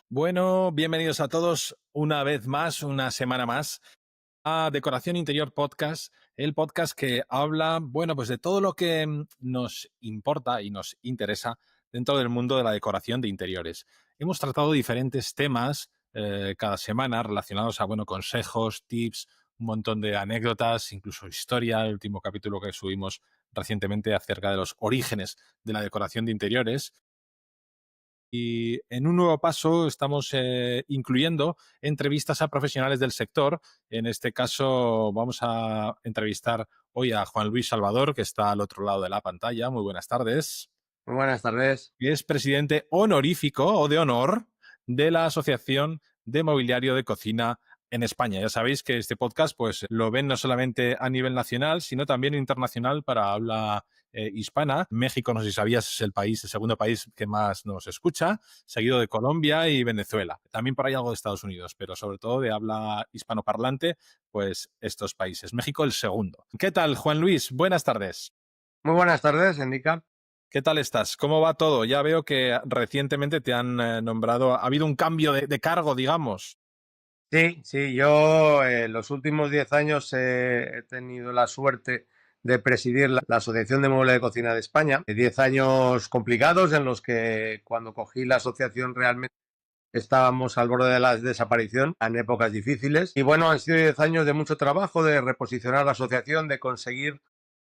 Bueno, bienvenidos a todos una vez más, una semana más, a Decoración Interior Podcast, el podcast que habla, bueno, pues de todo lo que nos importa y nos interesa dentro del mundo de la decoración de interiores. Hemos tratado diferentes temas cada semana relacionados a, bueno, consejos, tips, un montón de anécdotas, incluso historia, el último capítulo que subimos recientemente acerca de los orígenes de la decoración de interiores. Y en un nuevo paso estamos incluyendo entrevistas a profesionales del sector. En este caso vamos a entrevistar hoy a Juan Luis Salvador, que está al otro lado de la pantalla. Muy buenas tardes. Muy buenas tardes. Y es presidente honorífico o de honor de la Asociación de Mobiliario de Cocina en España. Ya sabéis que este podcast pues lo ven no solamente a nivel nacional, sino también internacional para habla hispana. México, no sé si sabías, es el segundo país que más nos escucha, seguido de Colombia y Venezuela. También por ahí algo de Estados Unidos, pero sobre todo de habla hispanoparlante, pues estos países. México el segundo. ¿Qué tal, Juan Luis? Buenas tardes. Muy buenas tardes, Indica. ¿Qué tal estás? ¿Cómo va todo? Ya veo que recientemente te han nombrado, ha habido un cambio de cargo, digamos. Sí, yo los últimos 10 años he tenido la suerte de presidir la Asociación de Muebles de Cocina de España. 10 años complicados en los que cuando cogí la asociación realmente estábamos al borde de la desaparición, en épocas difíciles. Y bueno, han sido 10 años de mucho trabajo, de reposicionar la asociación, de conseguir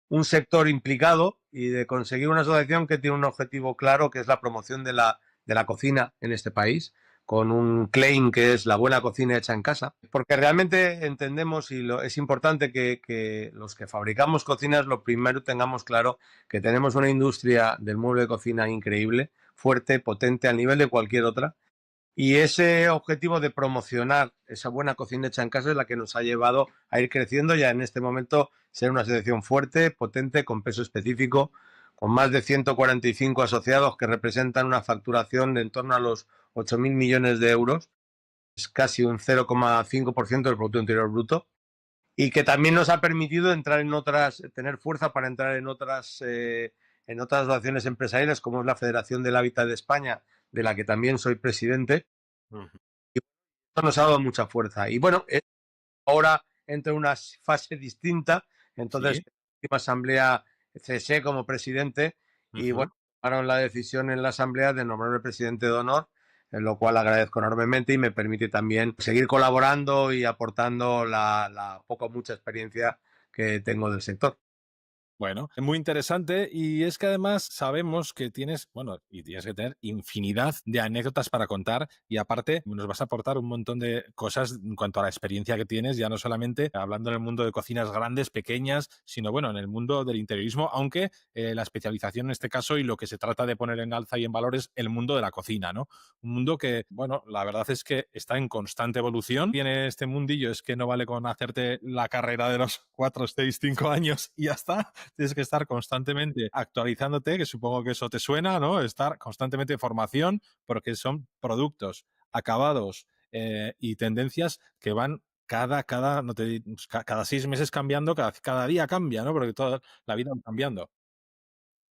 un sector implicado y de conseguir una asociación que tiene un objetivo claro, que es la promoción de la cocina en este país, con un claim que es la buena cocina hecha en casa, porque realmente entendemos y es importante que los que fabricamos cocinas lo primero tengamos claro que tenemos una industria del mueble de cocina increíble, fuerte, potente, al nivel de cualquier otra, y ese objetivo de promocionar esa buena cocina hecha en casa es la que nos ha llevado a ir creciendo ya en este momento, ser una asociación fuerte, potente, con peso específico, con más de 145 asociados que representan una facturación de en torno a los 8.000 millones de euros, es casi un 0,5% del Producto Interior Bruto, y que también nos ha permitido entrar en otras, tener fuerza para entrar en otras asociaciones empresariales, como es la Federación del Hábitat de España, de la que también soy presidente. Ujú. Y esto nos ha dado mucha fuerza. Y bueno, ahora entra en una fase distinta. Entonces, Sí. en la última asamblea cesé como presidente y Ujú. bueno, tomaron la decisión en la asamblea de nombrarme presidente de honor, en lo cual agradezco enormemente y me permite también seguir colaborando y aportando la poco o mucha experiencia que tengo del sector. Bueno, es muy interesante y es que además sabemos que tienes, bueno, y tienes que tener infinidad de anécdotas para contar y aparte nos vas a aportar un montón de cosas en cuanto a la experiencia que tienes, ya no solamente hablando en el mundo de cocinas grandes, pequeñas, sino bueno, en el mundo del interiorismo, aunque la especialización en este caso y lo que se trata de poner en alza y en valor es el mundo de la cocina, ¿no? Un mundo que, bueno, la verdad es que está en constante evolución. Tiene este mundillo, es que no vale con hacerte la carrera de los 4, 6, 5 años y ya está. Tienes que estar constantemente actualizándote, que supongo que eso te suena, ¿no? Estar constantemente en formación, porque son productos acabados y tendencias que van no te, cada 6 meses cambiando, cada día cambia, ¿no? Porque toda la vida va cambiando.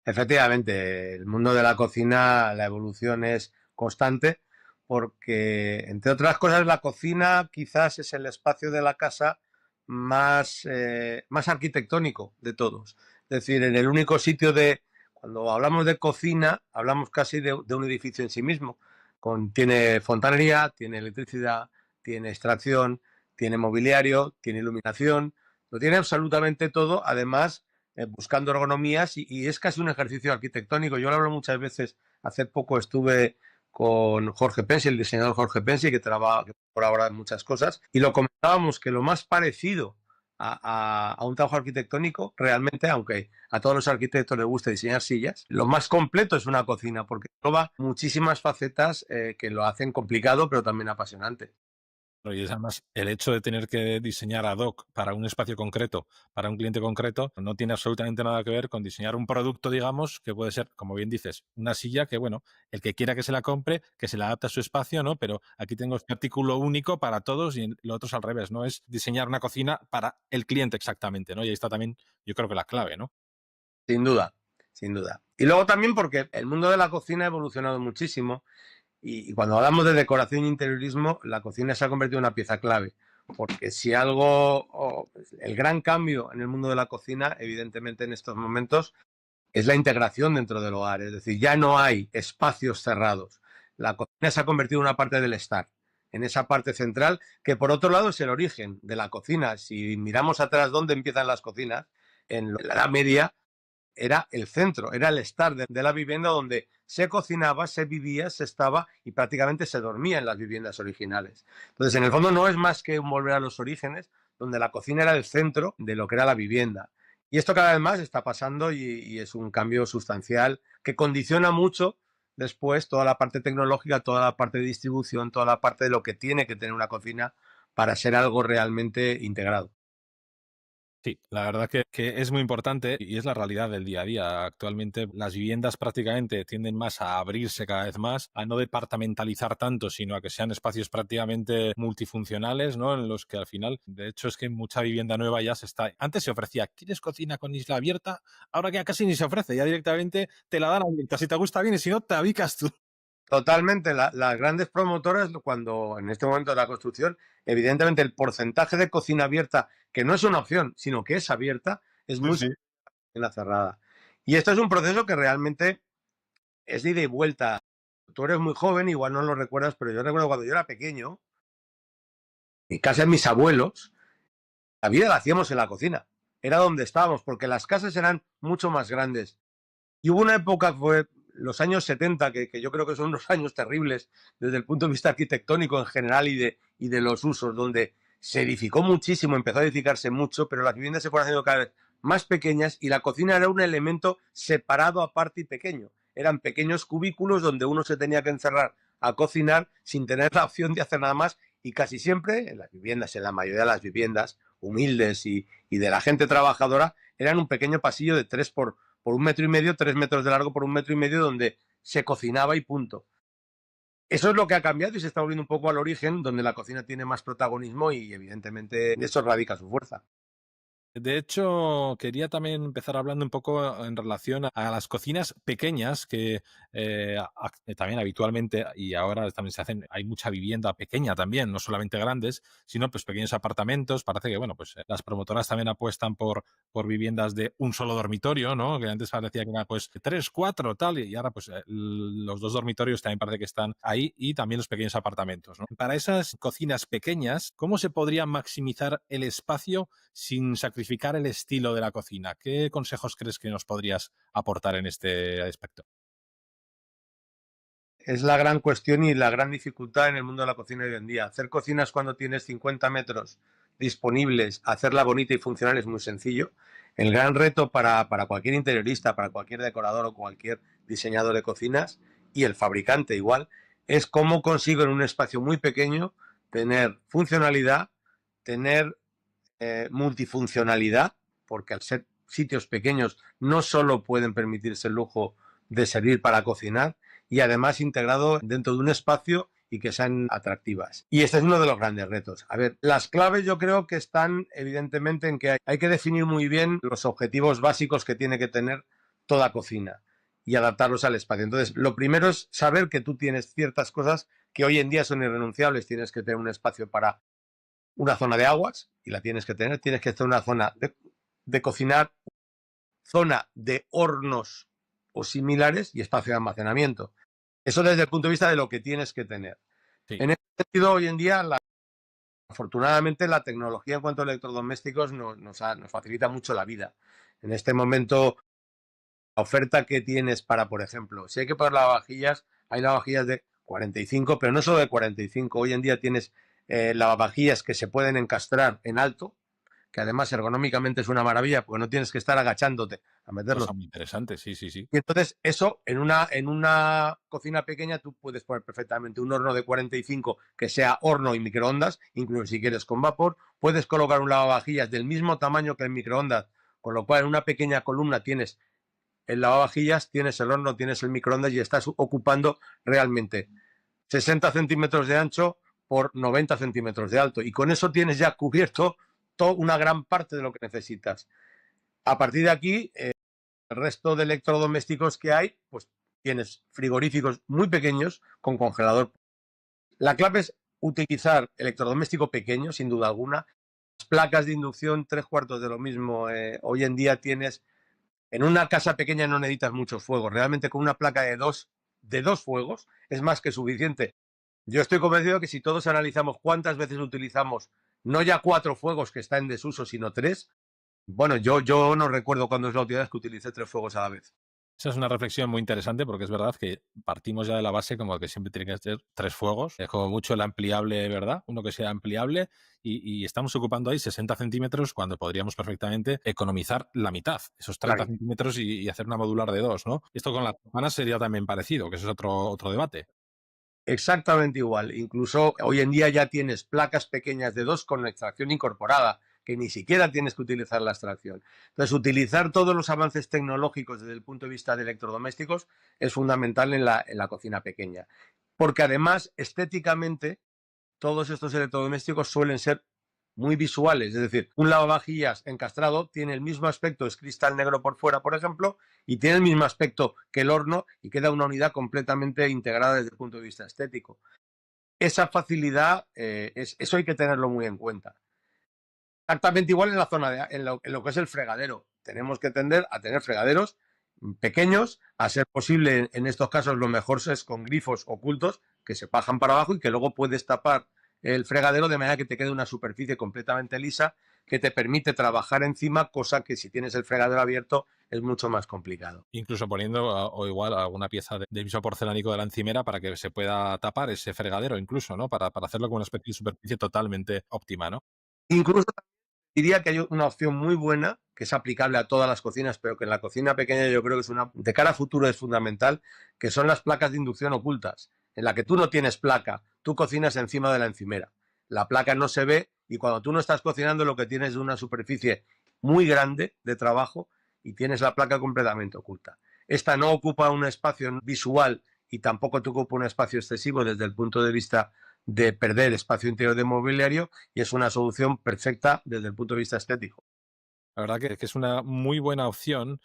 Efectivamente, el mundo de la cocina, la evolución es constante porque, entre otras cosas, la cocina quizás es el espacio de la casa más arquitectónico de todos. Es decir, en el único sitio cuando hablamos de cocina, hablamos casi de un edificio en sí mismo. Tiene fontanería, tiene electricidad, tiene extracción, tiene mobiliario, tiene iluminación, lo tiene absolutamente todo, además buscando ergonomías y es casi un ejercicio arquitectónico. Yo lo hablo muchas veces. Hace poco estuve con Jorge Pensi, el diseñador Jorge Pensi, que colabora en muchas cosas, y lo comentábamos que lo más parecido a un trabajo arquitectónico, realmente, aunque a todos los arquitectos les gusta diseñar sillas, lo más completo es una cocina, porque engloba muchísimas facetas que lo hacen complicado, pero también apasionante. Y es además el hecho de tener que diseñar ad hoc para un espacio concreto, para un cliente concreto, no tiene absolutamente nada que ver con diseñar un producto, digamos, que puede ser, como bien dices, una silla que, bueno, el que quiera que se la compre, que se la adapte a su espacio, ¿no? Pero aquí tengo este artículo único para todos y lo otro es al revés, ¿no? Es diseñar una cocina para el cliente exactamente, ¿no? Y ahí está también, yo creo que la clave, ¿no? Sin duda, sin duda. Y luego también porque el mundo de la cocina ha evolucionado muchísimo. Y cuando hablamos de decoración e interiorismo, la cocina se ha convertido en una pieza clave. Porque si algo, el gran cambio en el mundo de la cocina, evidentemente en estos momentos, es la integración dentro del hogar. Es decir, ya no hay espacios cerrados. La cocina se ha convertido en una parte del estar, en esa parte central, que por otro lado es el origen de la cocina. Si miramos atrás dónde empiezan las cocinas, en la Edad Media era el centro, era el estar de la vivienda donde se cocinaba, se vivía, se estaba y prácticamente se dormía en las viviendas originales. Entonces, en el fondo no es más que un volver a los orígenes, donde la cocina era el centro de lo que era la vivienda. Y esto cada vez más está pasando y es un cambio sustancial que condiciona mucho después toda la parte tecnológica, toda la parte de distribución, toda la parte de lo que tiene que tener una cocina para ser algo realmente integrado. Sí, la verdad que es muy importante y es la realidad del día a día. Actualmente las viviendas prácticamente tienden más a abrirse cada vez más, a no departamentalizar tanto, sino a que sean espacios prácticamente multifuncionales, ¿no? En los que al final, de hecho, es que mucha vivienda nueva ya se está... Antes se ofrecía, ¿quieres cocina con isla abierta? Ahora que ya casi ni se ofrece, ya directamente te la dan abierta. Si te gusta bien y si no, te abicas tú. Totalmente, las grandes promotoras, cuando en este momento de la construcción, evidentemente el porcentaje de cocina abierta, que no es una opción, sino que es abierta, es Sí, muy sí. en la cerrada. Y esto es un proceso que realmente es de ida y vuelta. Tú eres muy joven, igual no lo recuerdas, pero yo recuerdo cuando yo era pequeño, en casa de mis abuelos, la vida la hacíamos en la cocina. Era donde estábamos, porque las casas eran mucho más grandes. Y hubo una época, fue los años 70, que yo creo que son unos años terribles desde el punto de vista arquitectónico en general y de los usos, donde se edificó muchísimo, empezó a edificarse mucho, pero las viviendas se fueron haciendo cada vez más pequeñas y la cocina era un elemento separado aparte y pequeño. Eran pequeños cubículos donde uno se tenía que encerrar a cocinar sin tener la opción de hacer nada más y casi siempre en las viviendas, en la mayoría de las viviendas humildes y de la gente trabajadora, eran un pequeño pasillo de 3 por 1,5 metros, 3 metros de largo por 1,5 metros, donde se cocinaba y punto. Eso es lo que ha cambiado y se está volviendo un poco al origen, donde la cocina tiene más protagonismo y evidentemente en eso radica su fuerza. De hecho, quería también empezar hablando un poco en relación a las cocinas pequeñas que también habitualmente y ahora también se hacen, hay mucha vivienda pequeña también, no solamente grandes, sino pues pequeños apartamentos. Parece que, bueno, pues las promotoras también apuestan por viviendas de un solo dormitorio, ¿no? Que antes parecía que era pues 3, 4, tal, y ahora pues los dos dormitorios también parece que están ahí y también los pequeños apartamentos, ¿no? Para esas cocinas pequeñas, ¿cómo se podría maximizar el espacio sin sacrificar el estilo de la cocina? ¿Qué consejos crees que nos podrías aportar en este aspecto? Es la gran cuestión y la gran dificultad en el mundo de la cocina hoy en día. Hacer cocinas cuando tienes 50 metros disponibles, hacerla bonita y funcional es muy sencillo. El gran reto para cualquier interiorista, para cualquier decorador o cualquier diseñador de cocinas y el fabricante igual, es cómo consigo en un espacio muy pequeño tener funcionalidad, tener multifuncionalidad, porque al ser sitios pequeños no solo pueden permitirse el lujo de servir para cocinar, y además integrado dentro de un espacio y que sean atractivas. Y este es uno de los grandes retos. A ver, las claves yo creo que están evidentemente en que hay que definir muy bien los objetivos básicos que tiene que tener toda cocina y adaptarlos al espacio. Entonces, lo primero es saber que tú tienes ciertas cosas que hoy en día son irrenunciables. Tienes que tener un espacio para una zona de aguas y la tienes que tener una zona de cocinar, zona de hornos o similares y espacio de almacenamiento. Eso desde el punto de vista de lo que tienes que tener. Sí. En ese sentido, hoy en día, afortunadamente, la tecnología en cuanto a electrodomésticos nos facilita mucho la vida. En este momento, la oferta que tienes para, por ejemplo, si hay que poner lavavajillas, hay lavavajillas de 45, pero no solo de 45. Hoy en día tienes lavavajillas que se pueden encastrar en alto, que además ergonómicamente es una maravilla, porque no tienes que estar agachándote a meterlos. Cosa muy interesante, sí, sí, sí. Y entonces eso, en una cocina pequeña, tú puedes poner perfectamente un horno de 45 que sea horno y microondas, incluso si quieres con vapor. Puedes colocar un lavavajillas del mismo tamaño que el microondas, con lo cual en una pequeña columna tienes el lavavajillas, tienes el horno, tienes el microondas y estás ocupando realmente 60 centímetros de ancho por 90 centímetros de alto. Y con eso tienes ya cubierto toda una gran parte de lo que necesitas. A partir de aquí, el resto de electrodomésticos que hay, pues tienes frigoríficos muy pequeños con congelador. La clave es utilizar electrodoméstico pequeño, sin duda alguna. Las placas de inducción, tres cuartos de lo mismo. Hoy en día tienes, en una casa pequeña no necesitas muchos fuegos. Realmente con una placa de dos fuegos es más que suficiente. Yo estoy convencido que si todos analizamos cuántas veces utilizamos, no ya 4 fuegos que está en desuso, sino 3, bueno, yo no recuerdo cuándo es la última vez que utilicé 3 fuegos a la vez. Esa es una reflexión muy interesante porque es verdad que partimos ya de la base como que siempre tiene que ser 3 fuegos. Es como mucho el ampliable, ¿verdad? Uno que sea ampliable y estamos ocupando ahí 60 centímetros cuando podríamos perfectamente economizar la mitad, esos 30 Claro. centímetros y hacer una modular de 2, ¿no? Esto con las campanas sería también parecido, que eso es otro debate. Exactamente igual. Incluso hoy en día ya tienes placas pequeñas de 2 con extracción incorporada, que ni siquiera tienes que utilizar la extracción. Entonces, utilizar todos los avances tecnológicos desde el punto de vista de electrodomésticos es fundamental en la cocina pequeña. Porque además, estéticamente, todos estos electrodomésticos suelen ser muy visuales, es decir, un lavavajillas encastrado tiene el mismo aspecto, es cristal negro por fuera, por ejemplo, y tiene el mismo aspecto que el horno y queda una unidad completamente integrada desde el punto de vista estético. Esa facilidad, eso hay que tenerlo muy en cuenta. Exactamente igual en la zona en lo que es el fregadero. Tenemos que tender a tener fregaderos pequeños, a ser posible en estos casos lo mejor es con grifos ocultos que se bajan para abajo y que luego puedes tapar el fregadero de manera que te quede una superficie completamente lisa que te permite trabajar encima, cosa que si tienes el fregadero abierto es mucho más complicado. Incluso poniendo o igual alguna pieza de viso porcelánico de la encimera para que se pueda tapar ese fregadero incluso, ¿no? Para hacerlo con una especie de superficie totalmente óptima, ¿no? Incluso diría que hay una opción muy buena que es aplicable a todas las cocinas, pero que en la cocina pequeña yo creo que es de cara a futuro es fundamental, que son las placas de inducción ocultas, en la que tú no tienes placa, tú cocinas encima de la encimera. La placa no se ve y cuando tú no estás cocinando lo que tienes es una superficie muy grande de trabajo y tienes la placa completamente oculta. Esta no ocupa un espacio visual y tampoco te ocupa un espacio excesivo desde el punto de vista de perder espacio interior de mobiliario y es una solución perfecta desde el punto de vista estético. La verdad que es una muy buena opción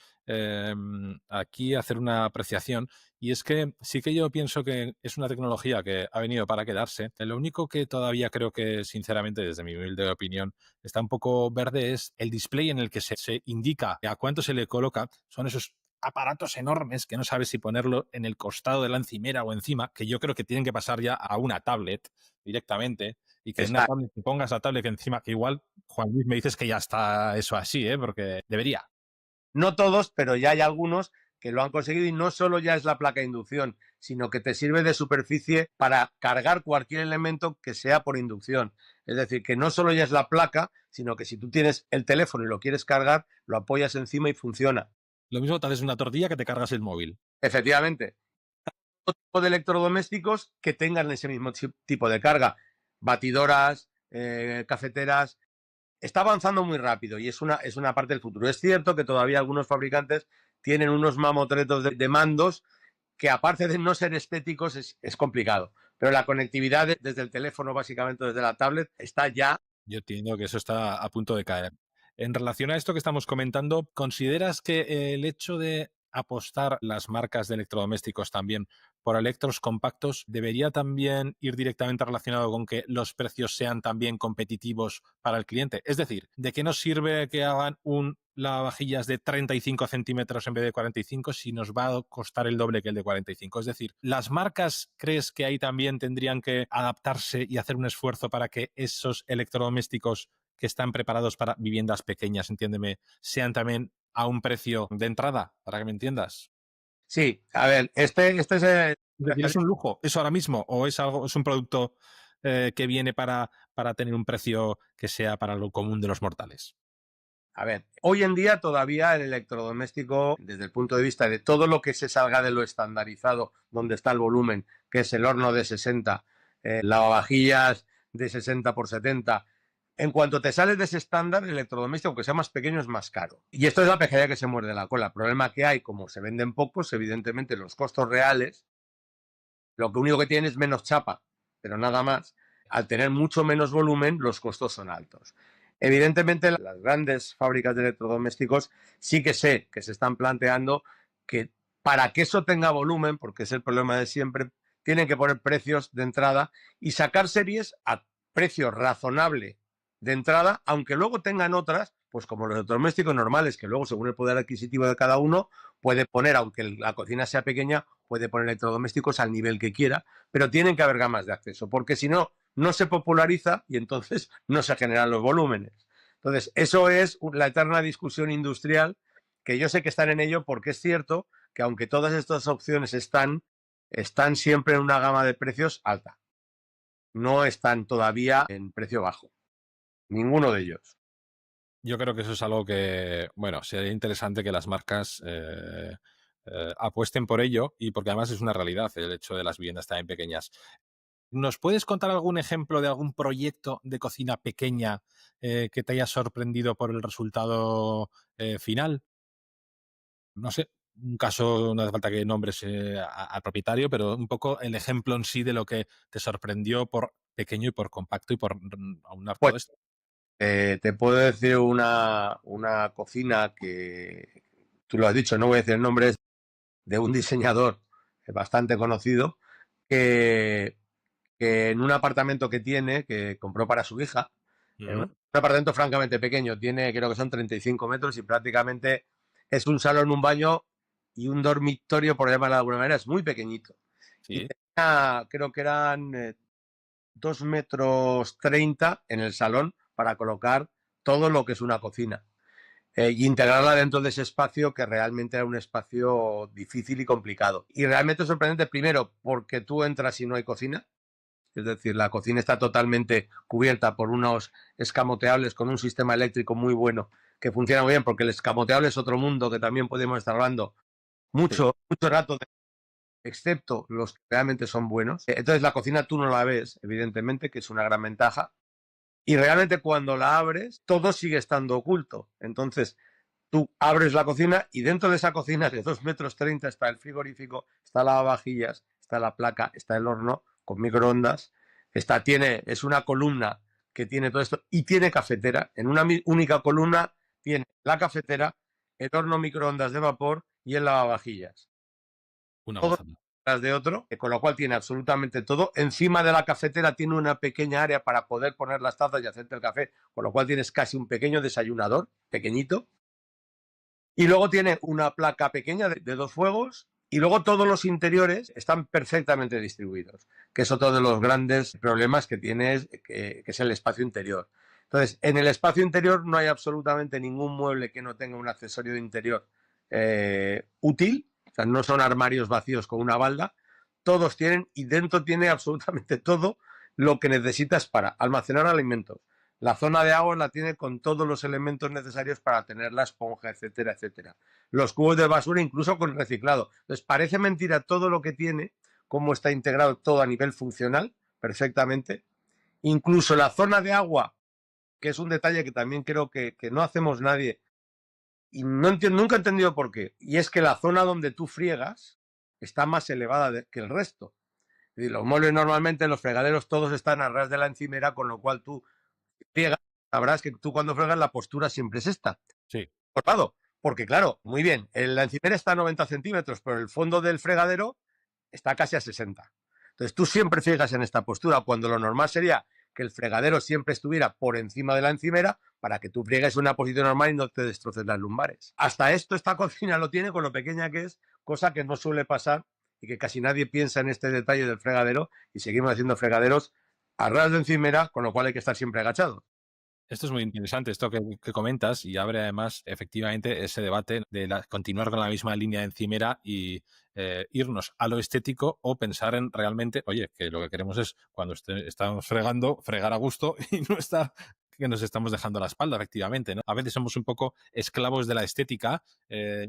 aquí hacer una apreciación y es que sí que yo pienso que es una tecnología que ha venido para quedarse. Lo único que todavía creo que, sinceramente, desde mi humilde opinión, está un poco verde es el display en el que se indica a cuánto se le coloca. Son esos aparatos enormes que no sabes si ponerlo en el costado de la encimera o encima, que yo creo que tienen que pasar ya a una tablet directamente y que en una Está, tablet te pongas la tablet encima, que igual, Juan Luis, me dices que ya está eso así, ¿eh? Porque debería. no todos, pero ya hay algunos que lo han conseguido y no solo ya es la placa de inducción, sino que te sirve de superficie para cargar cualquier elemento que sea por inducción. Es decir, que no solo ya es la placa, sino que si tú tienes el teléfono y lo quieres cargar, lo apoyas encima y funciona. Lo mismo te haces una tortilla que te cargas el móvil. Efectivamente, otro tipo de electrodomésticos que tengan ese mismo tipo de carga. Batidoras, cafeteras. Está avanzando muy rápido y es una parte del futuro. Es cierto que todavía algunos fabricantes tienen unos mamotretos de mandos que aparte de no ser estéticos es complicado. Pero la conectividad desde el teléfono, básicamente desde la tablet, está ya. Yo entiendo que eso está a punto de caer. En relación a esto que estamos comentando, ¿consideras que el hecho de apostar las marcas de electrodomésticos también por electros compactos debería también ir directamente relacionado con que los precios sean también competitivos para el cliente? Es decir, ¿de qué nos sirve que hagan un lavavajillas de 35 centímetros en vez de 45 si nos va a costar el doble que el de 45? Es decir, ¿las marcas crees que ahí también tendrían que adaptarse y hacer un esfuerzo para que esos electrodomésticos que están preparados para viviendas pequeñas, entiéndeme, sean también a un precio de entrada, para que me entiendas? Sí, a ver, este es Es decir, ¿es un lujo eso ahora mismo o es algo, es un producto que viene para tener un precio que sea para lo común de los mortales? a ver, hoy en día todavía el electrodoméstico, desde el punto de vista de todo lo que se salga de lo estandarizado, donde está el volumen, que es el horno de 60, lavavajillas de 60 por 70, en cuanto te sales de ese estándar, el electrodoméstico, aunque sea más pequeño, es más caro. Y esto es la pejería que se muerde la cola. El problema que hay, como se venden pocos, evidentemente los costos reales, lo que único que tienen es menos chapa, pero nada más. Al tener mucho menos volumen, los costos son altos. Evidentemente, las grandes fábricas de electrodomésticos sí que sé que se están planteando que para que eso tenga volumen, porque es el problema de siempre, tienen que poner precios de entrada y sacar series a precio razonable de entrada, aunque luego tengan otras, pues como los electrodomésticos normales, que luego según el poder adquisitivo de cada uno, puede poner, aunque la cocina sea pequeña, puede poner electrodomésticos al nivel que quiera, pero tienen que haber gamas de acceso, porque si no, no se populariza y entonces no se generan los volúmenes. Entonces, eso es la eterna discusión industrial, que yo sé que están en ello porque es cierto que aunque todas estas opciones están siempre en una gama de precios alta. No están todavía en precio bajo. Ninguno de ellos. Yo creo que eso es algo que, bueno, sería interesante que las marcas apuesten por ello y porque además es una realidad el hecho de las viviendas también pequeñas. ¿Nos puedes contar algún ejemplo de algún proyecto de cocina pequeña que te haya sorprendido por el resultado final? No sé, un caso, no hace falta que nombres al propietario, pero un poco el ejemplo en sí de lo que te sorprendió por pequeño y por compacto y por aunar Pues todo esto. te puedo decir una cocina que tú lo has dicho, no voy a decir nombres, de un diseñador bastante conocido que, que en un apartamento que tiene, que compró para su hija, un Ujú. apartamento francamente pequeño, tiene creo que son 35 metros y prácticamente es un salón, un baño y un dormitorio, por llamarlo de alguna manera, es muy pequeñito. Y Sí. tenía, creo que eran 2,30 metros en el salón para colocar todo lo que es una cocina. Y integrarla dentro de ese espacio que realmente era un espacio difícil y complicado. Y realmente sorprendente, primero, porque tú entras y no hay cocina, es decir, la cocina está totalmente cubierta por unos escamoteables con un sistema eléctrico muy bueno que funciona muy bien, porque el escamoteable es otro mundo que también podemos estar hablando Sí. mucho rato, excepto los que realmente son buenos. Entonces la cocina tú no la ves, evidentemente, que es una gran ventaja. Y realmente cuando la abres, todo sigue estando oculto. Entonces tú abres la cocina y dentro de esa cocina de 2,30 metros está el frigorífico, está la lavavajillas, está la placa, está el horno con microondas, es una columna que tiene todo esto y tiene cafetera. En una única columna tiene la cafetera, el horno microondas de vapor y el lavavajillas. Una Todo gozada. tras de otro, con lo cual tiene absolutamente todo. Encima de la cafetera tiene una pequeña área para poder poner las tazas y hacerte el café, con lo cual tienes casi un pequeño desayunador, pequeñito. Y luego tiene una placa pequeña de 2 fuegos y luego todos los interiores están perfectamente distribuidos, que es otro de los grandes problemas que tienes, que es el espacio interior. Entonces, en el espacio interior no hay absolutamente ningún mueble que no tenga un accesorio de interior útil, o sea, no son armarios vacíos con una balda, todos tienen y dentro tiene absolutamente todo lo que necesitas para almacenar alimentos. La zona de agua la tiene con todos los elementos necesarios para tener la esponja, etcétera, etcétera. Los cubos de basura incluso con reciclado. Entonces parece mentira todo lo que tiene, cómo está integrado todo a nivel funcional, perfectamente. Incluso la zona de agua, que es un detalle que también creo que no hacemos nadie, y no entiendo, nunca he entendido por qué, y es que la zona donde tú friegas está más elevada que el resto. Es decir, los muebles normalmente, los fregaderos todos están a ras de la encimera, con lo cual tú friegas, sabrás que tú cuando fregas la postura siempre es esta, Sí. cortado. Porque claro, muy bien, la encimera está a 90 centímetros, pero el fondo del fregadero está casi a 60. Entonces tú siempre friegas en esta postura, cuando lo normal sería que el fregadero siempre estuviera por encima de la encimera para que tú friegues en una posición normal y no te destroces las lumbares. Hasta esto esta cocina lo tiene con lo pequeña que es, cosa que no suele pasar y que casi nadie piensa en este detalle del fregadero y seguimos haciendo fregaderos a ras de encimera, con lo cual hay que estar siempre agachado. Esto es muy interesante, esto que comentas, y abre además efectivamente ese debate de continuar con la misma línea de encimera y irnos a lo estético o pensar en realmente, oye, que lo que queremos es cuando estamos fregando, fregar a gusto y no estar que nos estamos dejando la espalda, efectivamente, ¿no? A veces somos un poco esclavos de la estética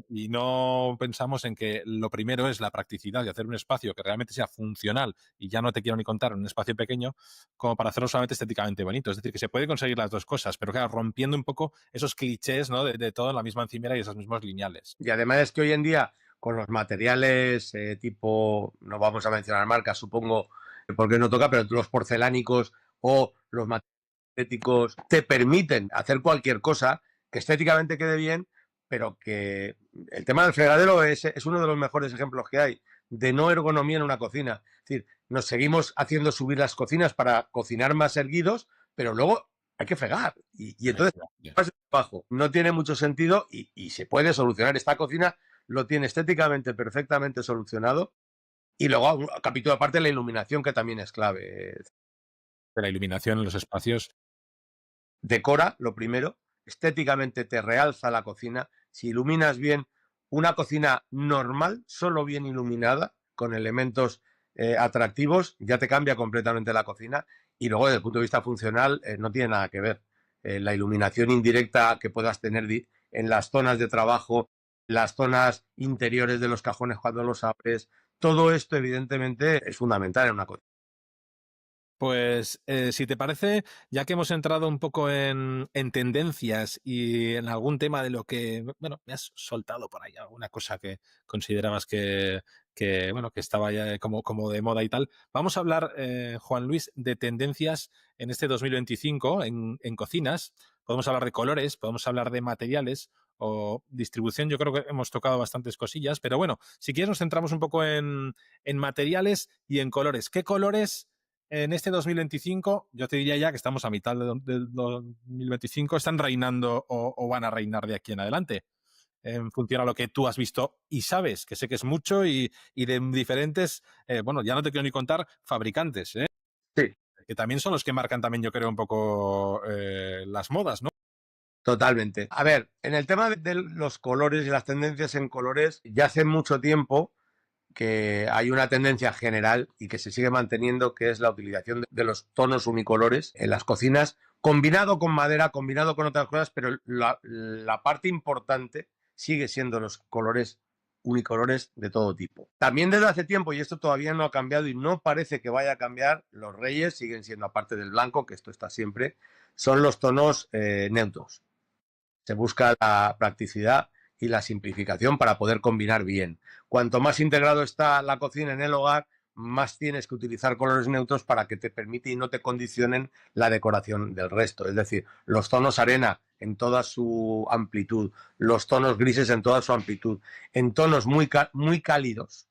y no pensamos en que lo primero es la practicidad de hacer un espacio que realmente sea funcional y ya no te quiero ni contar un espacio pequeño como para hacerlo solamente estéticamente bonito. Es decir, que se puede conseguir las dos cosas, pero claro, rompiendo un poco esos clichés, ¿no? De todo en la misma encimera y esos mismos lineales. Y además es que hoy en día, con los materiales tipo, no vamos a mencionar marcas, supongo, porque no toca, pero los porcelánicos o los materiales estéticos te permiten hacer cualquier cosa que estéticamente quede bien, pero que el tema del fregadero es uno de los mejores ejemplos que hay de no ergonomía en una cocina. Es decir, nos seguimos haciendo subir las cocinas para cocinar más erguidos, pero luego hay que fregar. Y entonces bajo. No tiene mucho sentido y se puede solucionar. Esta cocina lo tiene estéticamente perfectamente solucionado. Y luego, un capítulo aparte, la iluminación, que también es clave. De la iluminación en los espacios. Decora, lo primero, estéticamente te realza la cocina. Si iluminas bien una cocina normal, solo bien iluminada, con elementos atractivos, ya te cambia completamente la cocina. Y luego, desde el punto de vista funcional, no tiene nada que ver. La iluminación indirecta que puedas tener en las zonas de trabajo, las zonas interiores de los cajones cuando los abres, todo esto, evidentemente, es fundamental en una cocina. Pues si te parece, ya que hemos entrado un poco en tendencias y en algún tema de lo que, bueno, me has soltado por ahí alguna cosa que considerabas bueno, que estaba ya como de moda y tal, vamos a hablar, Juan Luis, de tendencias en este 2025 en cocinas. Podemos hablar de colores, podemos hablar de materiales o distribución. Yo creo que hemos tocado bastantes cosillas, pero bueno, si quieres nos centramos un poco en materiales y en colores. ¿Qué colores en este 2025, yo te diría ya que estamos a mitad del 2025, están reinando o van a reinar de aquí en adelante? En función a lo que tú has visto y sabes, que sé que es mucho y de diferentes, bueno, ya no te quiero ni contar, fabricantes, ¿eh? Sí. Que también son los que marcan también, yo creo, un poco las modas, ¿no? Totalmente. A ver, en el tema de los colores y las tendencias en colores, ya hace mucho tiempo que hay una tendencia general y que se sigue manteniendo, que es la utilización de los tonos unicolores en las cocinas, combinado con madera, combinado con otras cosas, pero la parte importante sigue siendo los colores unicolores de todo tipo. También desde hace tiempo, y esto todavía no ha cambiado y no parece que vaya a cambiar, los reyes siguen siendo, aparte del blanco, que esto está siempre, son los tonos neutros. Se busca la practicidad y la simplificación para poder combinar bien. Cuanto más integrado está la cocina en el hogar, más tienes que utilizar colores neutros para que te permite y no te condicionen la decoración del resto. Es decir, los tonos arena en toda su amplitud, los tonos grises en toda su amplitud, en tonos muy cálidos.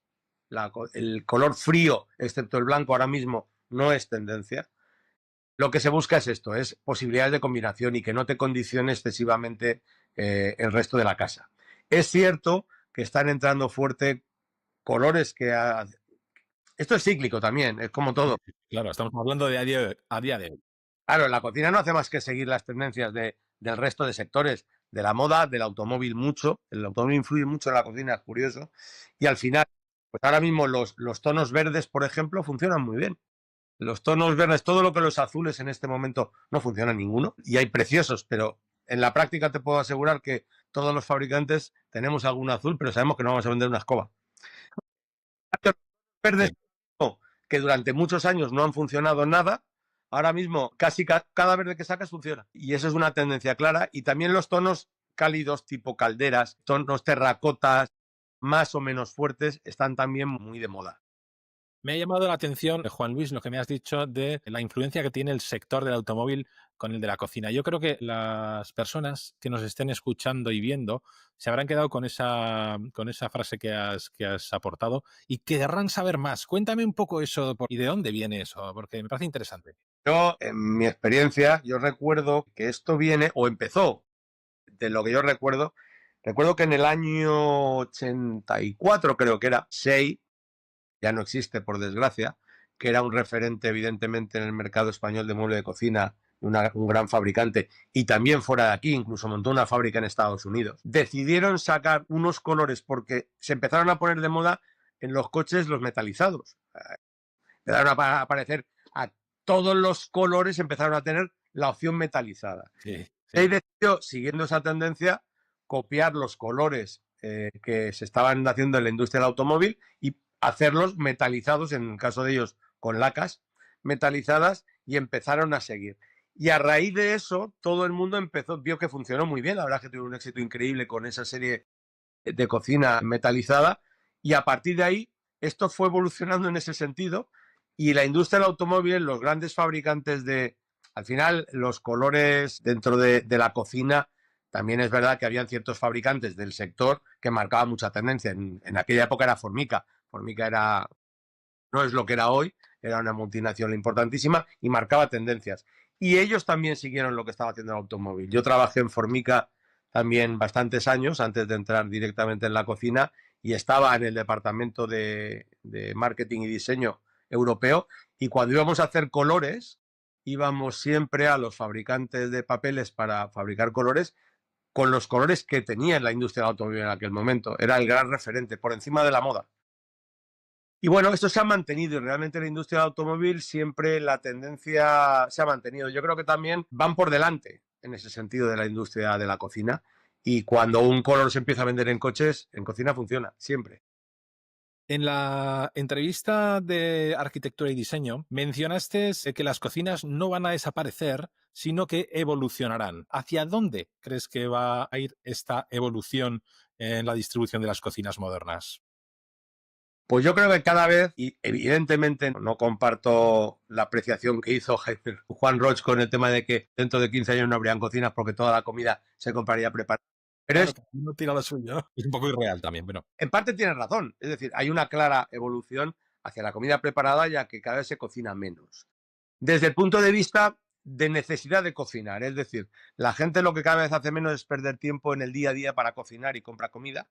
El color frío, excepto el blanco, ahora mismo no es tendencia. Lo que se busca es esto, es posibilidades de combinación y que no te condicione excesivamente el resto de la casa. Es cierto que están entrando fuerte colores esto es cíclico también, es como todo. Claro, estamos hablando de a día de hoy. Claro, la cocina no hace más que seguir las tendencias del resto de sectores, de la moda, del automóvil mucho. El automóvil influye mucho en la cocina, es curioso. Y al final, pues ahora mismo los tonos verdes, por ejemplo, funcionan muy bien. Los tonos verdes, todo lo que los azules en este momento no funciona ninguno. Y hay preciosos, pero en la práctica te puedo asegurar que todos los fabricantes tenemos algún azul, pero sabemos que no vamos a vender una escoba. Los verdes, Sí. que durante muchos años no han funcionado nada, ahora mismo casi cada verde que sacas funciona. Y eso es una tendencia clara. Y también los tonos cálidos tipo calderas, tonos terracotas, más o menos fuertes, están también muy de moda. Me ha llamado la atención, Juan Luis, lo que me has dicho de la influencia que tiene el sector del automóvil con el de la cocina. Yo creo que las personas que nos estén escuchando y viendo se habrán quedado con esa frase que has aportado y querrán saber más. Cuéntame un poco eso y de dónde viene eso, porque me parece interesante. Yo, en mi experiencia, yo recuerdo que esto viene o empezó, de lo que yo recuerdo que en el año 84, creo que era, SEI, ya no existe por desgracia, que era un referente evidentemente en el mercado español de mueble de cocina, un gran fabricante, y también fuera de aquí, incluso montó una fábrica en Estados Unidos. Decidieron sacar unos colores porque se empezaron a poner de moda en los coches los metalizados. Empezaron a aparecer a todos los colores, empezaron a tener la opción metalizada. Sí, Y sí. decidió, siguiendo esa tendencia, copiar los colores que se estaban haciendo en la industria del automóvil y hacerlos metalizados, en el caso de ellos con lacas metalizadas, y empezaron a seguir. Y a raíz de eso, todo el mundo vio que funcionó muy bien. La verdad es que tuvo un éxito increíble con esa serie de cocina metalizada. Y a partir de ahí, esto fue evolucionando en ese sentido. Y la industria del automóvil, los grandes fabricantes al final, los colores dentro de la cocina También es verdad que habían ciertos fabricantes del sector que marcaban mucha tendencia. En aquella época era Formica. Formica no es lo que era hoy, era una multinacional importantísima y marcaba tendencias. Y ellos también siguieron lo que estaba haciendo el automóvil. Yo trabajé en Formica también bastantes años antes de entrar directamente en la cocina y estaba en el departamento de marketing y diseño europeo, y cuando íbamos a hacer colores íbamos siempre a los fabricantes de papeles para fabricar colores con los colores que tenía la industria del automóvil en aquel momento. Era el gran referente, por encima de la moda. Y bueno, esto se ha mantenido y realmente la industria del automóvil siempre la tendencia se ha mantenido. Yo creo que también van por delante en ese sentido de la industria de la cocina, y cuando un color se empieza a vender en coches, en cocina funciona, siempre. En la entrevista de arquitectura y diseño mencionaste que las cocinas no van a desaparecer, sino que evolucionarán. ¿Hacia dónde crees que va a ir esta evolución en la distribución de las cocinas modernas? Pues yo creo que cada vez, y evidentemente no comparto la apreciación que hizo Juan Roig con el tema de que dentro de 15 años no habrían cocinas porque toda la comida se compraría preparada. Pero Claro, que uno tira lo suyo. Es un poco irreal también, pero en parte tiene razón. Es decir, hay una clara evolución hacia la comida preparada, ya que cada vez se cocina menos. Desde el punto de vista de necesidad de cocinar, es decir, la gente lo que cada vez hace menos es perder tiempo en el día a día para cocinar y comprar comida.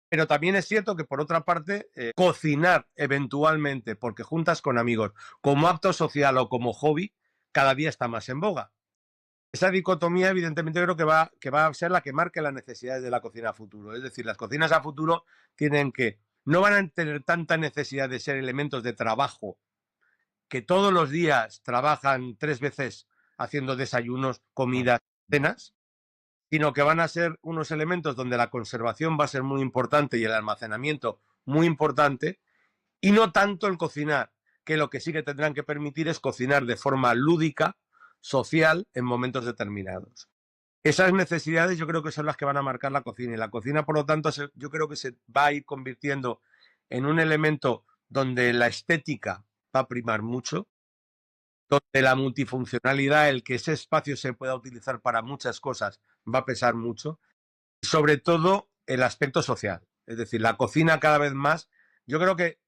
Pero también es cierto que, por otra parte, cocinar eventualmente, porque juntas con amigos, como acto social o como hobby, cada día está más en boga. Esa dicotomía, evidentemente, creo que va a ser la que marque las necesidades de la cocina a futuro. Es decir, las cocinas a futuro no van a tener tanta necesidad de ser elementos de trabajo que todos los días trabajan 3 veces haciendo desayunos, comidas, cenas, sino que van a ser unos elementos donde la conservación va a ser muy importante y el almacenamiento muy importante, y no tanto el cocinar, que lo que sí que tendrán que permitir es cocinar de forma lúdica, social, en momentos determinados. Esas necesidades yo creo que son las que van a marcar la cocina, y la cocina, por lo tanto, yo creo que se va a ir convirtiendo en un elemento donde la estética va a primar mucho, donde la multifuncionalidad, el que ese espacio se pueda utilizar para muchas cosas, va a pesar mucho, y sobre todo el aspecto social. Es decir, la cocina cada vez más, yo creo que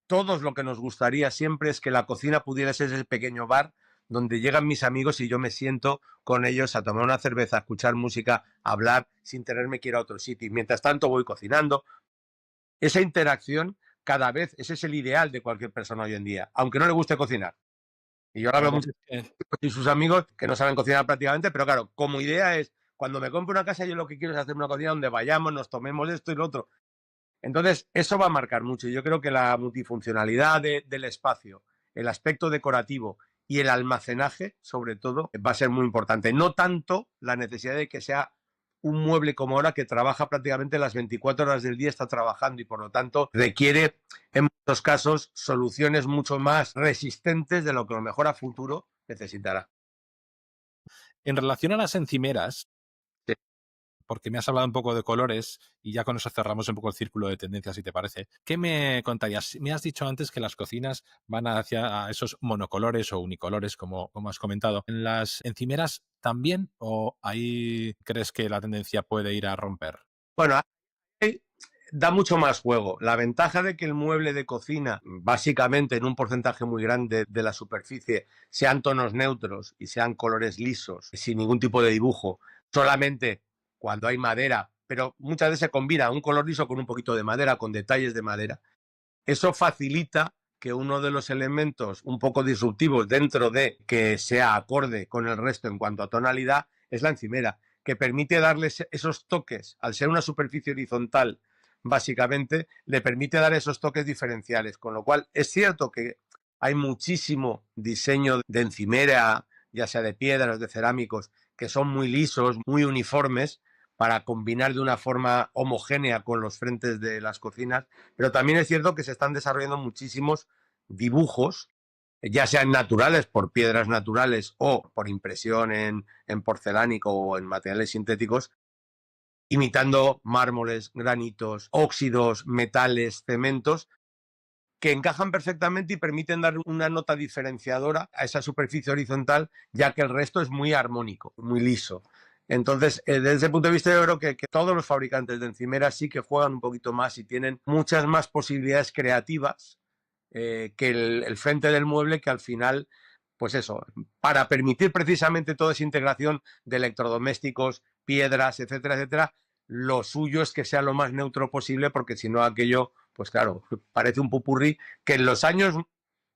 todos lo que nos gustaría siempre es que la cocina pudiera ser el pequeño bar donde llegan mis amigos y yo me siento con ellos a tomar una cerveza, a escuchar música, a hablar sin tenerme que ir a otro sitio. Y mientras tanto voy cocinando. Esa interacción cada vez, ese es el ideal de cualquier persona hoy en día, aunque no le guste cocinar. Y yo ahora veo claro, muchos y sus amigos que no saben cocinar prácticamente, pero claro, como idea es, cuando me compro una casa, yo lo que quiero es hacer una cocina donde vayamos, nos tomemos esto y lo otro. Entonces, eso va a marcar mucho. Yo creo que la multifuncionalidad del espacio, el aspecto decorativo y el almacenaje, sobre todo, va a ser muy importante. No tanto la necesidad de que sea un mueble como ahora, que trabaja prácticamente las 24 horas del día, está trabajando, y por lo tanto requiere en muchos casos soluciones mucho más resistentes de lo que a lo mejor a futuro necesitará. en relación a las encimeras, Sí. porque me has hablado un poco de colores y ya con eso cerramos un poco el círculo de tendencias, si te parece. ¿Qué me contarías? Me has dicho antes que las cocinas van hacia a esos monocolores o unicolores, como has comentado. ¿En las encimeras también o ahí crees que la tendencia puede ir a romper? Bueno, ahí da mucho más juego. La ventaja de que el mueble de cocina, básicamente en un porcentaje muy grande de la superficie, sean tonos neutros y sean colores lisos, sin ningún tipo de dibujo, solamente cuando hay madera, pero muchas veces se combina un color liso con un poquito de madera, con detalles de madera. Eso facilita que uno de los elementos un poco disruptivos, dentro de que sea acorde con el resto en cuanto a tonalidad, es la encimera, que permite darle esos toques. Al ser una superficie horizontal, básicamente, le permite dar esos toques diferenciales, con lo cual es cierto que hay muchísimo diseño de encimera, ya sea de piedras, de cerámicos, que son muy lisos, muy uniformes, para combinar de una forma homogénea con los frentes de las cocinas, pero también es cierto que se están desarrollando muchísimos dibujos, ya sean naturales, por piedras naturales, o por impresión en porcelánico o en materiales sintéticos, imitando mármoles, granitos, óxidos, metales, cementos, que encajan perfectamente y permiten dar una nota diferenciadora a esa superficie horizontal, ya que el resto es muy armónico, muy liso. Entonces, desde ese punto de vista, yo creo que todos los fabricantes de encimeras sí que juegan un poquito más y tienen muchas más posibilidades creativas que el frente del mueble, que al final, pues eso, para permitir precisamente toda esa integración de electrodomésticos, piedras, etcétera, etcétera, lo suyo es que sea lo más neutro posible, porque si no aquello, pues claro, parece un popurrí que en los años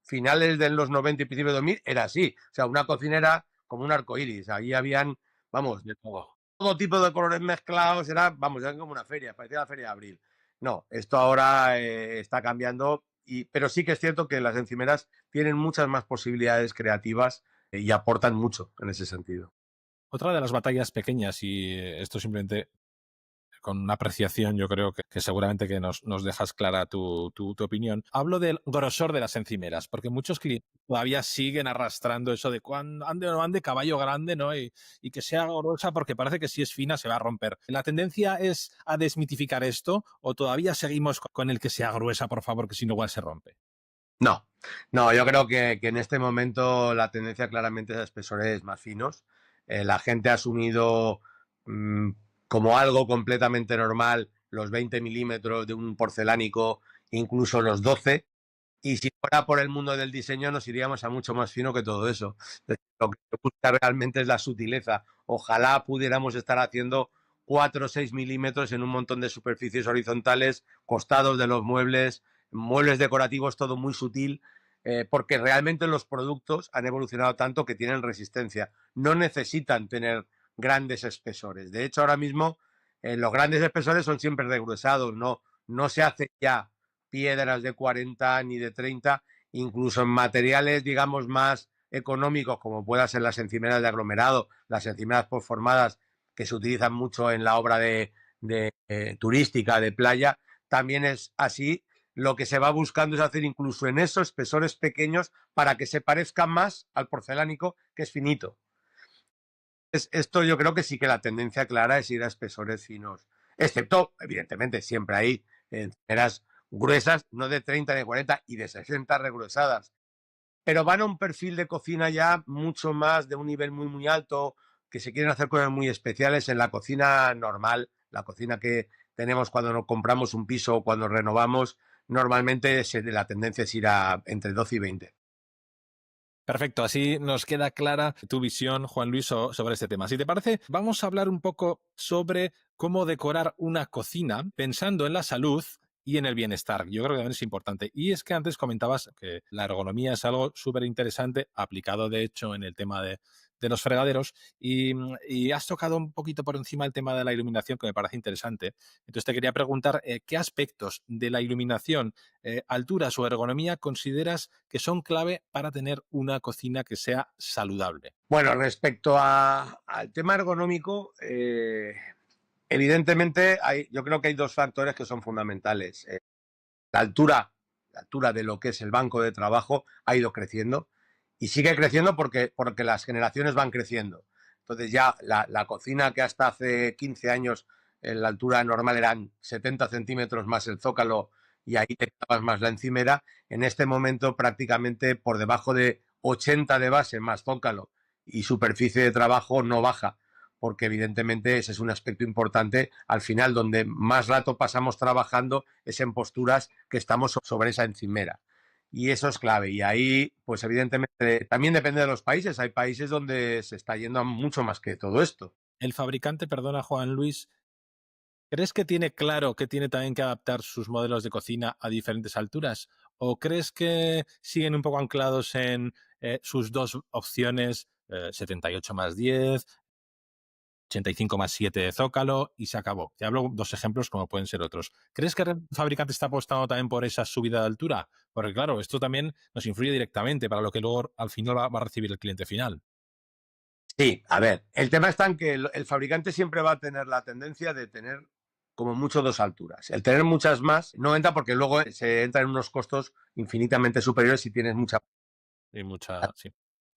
finales de los 90 y principios de 2000 era así. O sea, una cocina era como un arco iris. Ahí habían, vamos, De todo. todo tipo de colores mezclados. Era, vamos, era como una feria, parecía la feria de abril. No, esto ahora está cambiando, pero sí que es cierto que las encimeras tienen muchas más posibilidades creativas y aportan mucho en ese sentido. Otra de las batallas pequeñas, y esto simplemente con una apreciación, yo creo que seguramente que nos dejas clara tu opinión. Hablo del grosor de las encimeras, porque muchos clientes todavía siguen arrastrando eso de cuando ande o no ande caballo grande, ¿no? Y que sea gruesa, porque parece que si es fina se va a romper. ¿La tendencia es a desmitificar esto o todavía seguimos con el que sea gruesa, por favor, que si no igual se rompe? No, no, yo creo que en este momento la tendencia claramente es a espesores más finos. La gente ha asumido mm, como algo completamente normal los 20 milímetros de un porcelánico, incluso los 12. Y si fuera por el mundo del diseño, nos iríamos a mucho más fino que todo eso. Lo que se busca realmente es la sutileza. Ojalá pudiéramos estar haciendo 4 o 6 milímetros en un montón de superficies horizontales, costados de los muebles, muebles decorativos, todo muy sutil, porque realmente los productos han evolucionado tanto que tienen resistencia. No necesitan tener grandes espesores. De hecho, ahora mismo los grandes espesores son siempre regruesados, no se hace ya piedras de 40 ni de 30, incluso en materiales, digamos, más económicos, como puedan ser las encimeras de aglomerado, las encimeras postformadas, que se utilizan mucho en la obra de turística, de playa, también es así. Lo que se va buscando es hacer incluso en esos espesores pequeños para que se parezca más al porcelánico, que es finito. Esto yo creo que sí que la tendencia clara es ir a espesores finos, excepto, evidentemente, siempre hay encimeras gruesas, no de 30, de 40 y de 60 regruesadas, pero van a un perfil de cocina ya mucho más de un nivel muy, muy alto, que se quieren hacer cosas muy especiales en la cocina normal, la cocina que tenemos cuando nos compramos un piso o cuando renovamos, normalmente la tendencia es ir a entre 12 y 20. Perfecto, así nos queda clara tu visión, Juan Luis, sobre este tema. Si te parece, vamos a hablar un poco sobre cómo decorar una cocina pensando en la salud y en el bienestar. Yo creo que también es importante. Y es que antes comentabas que la ergonomía es algo súper interesante, aplicado de hecho en el tema de los fregaderos, y has tocado un poquito por encima el tema de la iluminación, que me parece interesante. Entonces te quería preguntar qué aspectos de la iluminación, alturas o ergonomía consideras que son clave para tener una cocina que sea saludable. Bueno, respecto al tema ergonómico, evidentemente yo creo que hay dos factores que son fundamentales. La altura, la altura de lo que es el banco de trabajo ha ido creciendo y sigue creciendo porque las generaciones van creciendo. Entonces ya la cocina, que hasta hace 15 años la altura normal eran 70 centímetros más el zócalo y ahí te quedabas más la encimera, en este momento prácticamente por debajo de 80 de base más zócalo y superficie de trabajo no baja, porque evidentemente ese es un aspecto importante. Al final, donde más rato pasamos trabajando es en posturas que estamos sobre esa encimera. Y eso es clave. Y ahí, pues evidentemente, también depende de los países. Hay países donde se está yendo a mucho más que todo esto. El fabricante, perdona Juan Luis, ¿crees que tiene claro que tiene también que adaptar sus modelos de cocina a diferentes alturas? ¿O crees que siguen un poco anclados en sus dos opciones, 78 más 10, 85 más 7 de Zócalo y se acabó? Te hablo dos ejemplos como pueden ser otros. ¿Crees que el fabricante está apostando también por esa subida de altura? Porque claro, esto también nos influye directamente para lo que luego al final va a recibir el cliente final. Sí, a ver, el tema está en que el fabricante siempre va a tener la tendencia de tener como mucho dos alturas. El tener muchas más no entra, porque luego se entra en unos costos infinitamente superiores si tienes mucha. Y mucha, sí.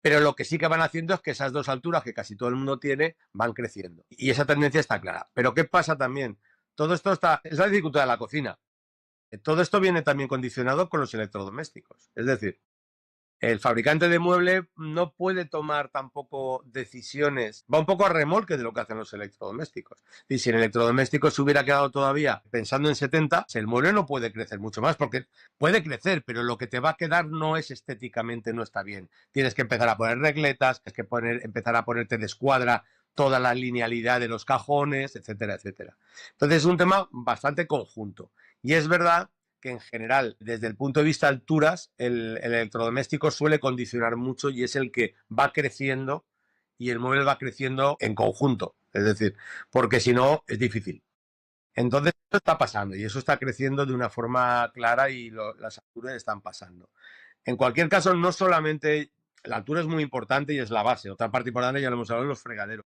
Pero lo que sí que van haciendo es que esas dos alturas que casi todo el mundo tiene van creciendo. Y esa tendencia está clara. Pero ¿qué pasa también? Todo esto es la dificultad de la cocina. Todo esto viene también condicionado con los electrodomésticos. Es decir, el fabricante de mueble no puede tomar tampoco decisiones, va un poco a remolque de lo que hacen los electrodomésticos. Y si el electrodoméstico se hubiera quedado todavía pensando en 70, el mueble no puede crecer mucho más, porque puede crecer, pero lo que te va a quedar no es estéticamente, no está bien. Tienes que empezar a poner regletas, tienes que empezar a ponerte de escuadra toda la linealidad de los cajones, etcétera, etcétera. Entonces es un tema bastante conjunto. Y es verdad que en general, desde el punto de vista de alturas, el electrodoméstico suele condicionar mucho y es el que va creciendo y el mueble va creciendo en conjunto. Es decir, porque si no, es difícil. Entonces, esto está pasando y eso está creciendo de una forma clara y las alturas están pasando. En cualquier caso, no solamente la altura es muy importante y es la base. Otra parte importante, ya lo hemos hablado, los fregaderos.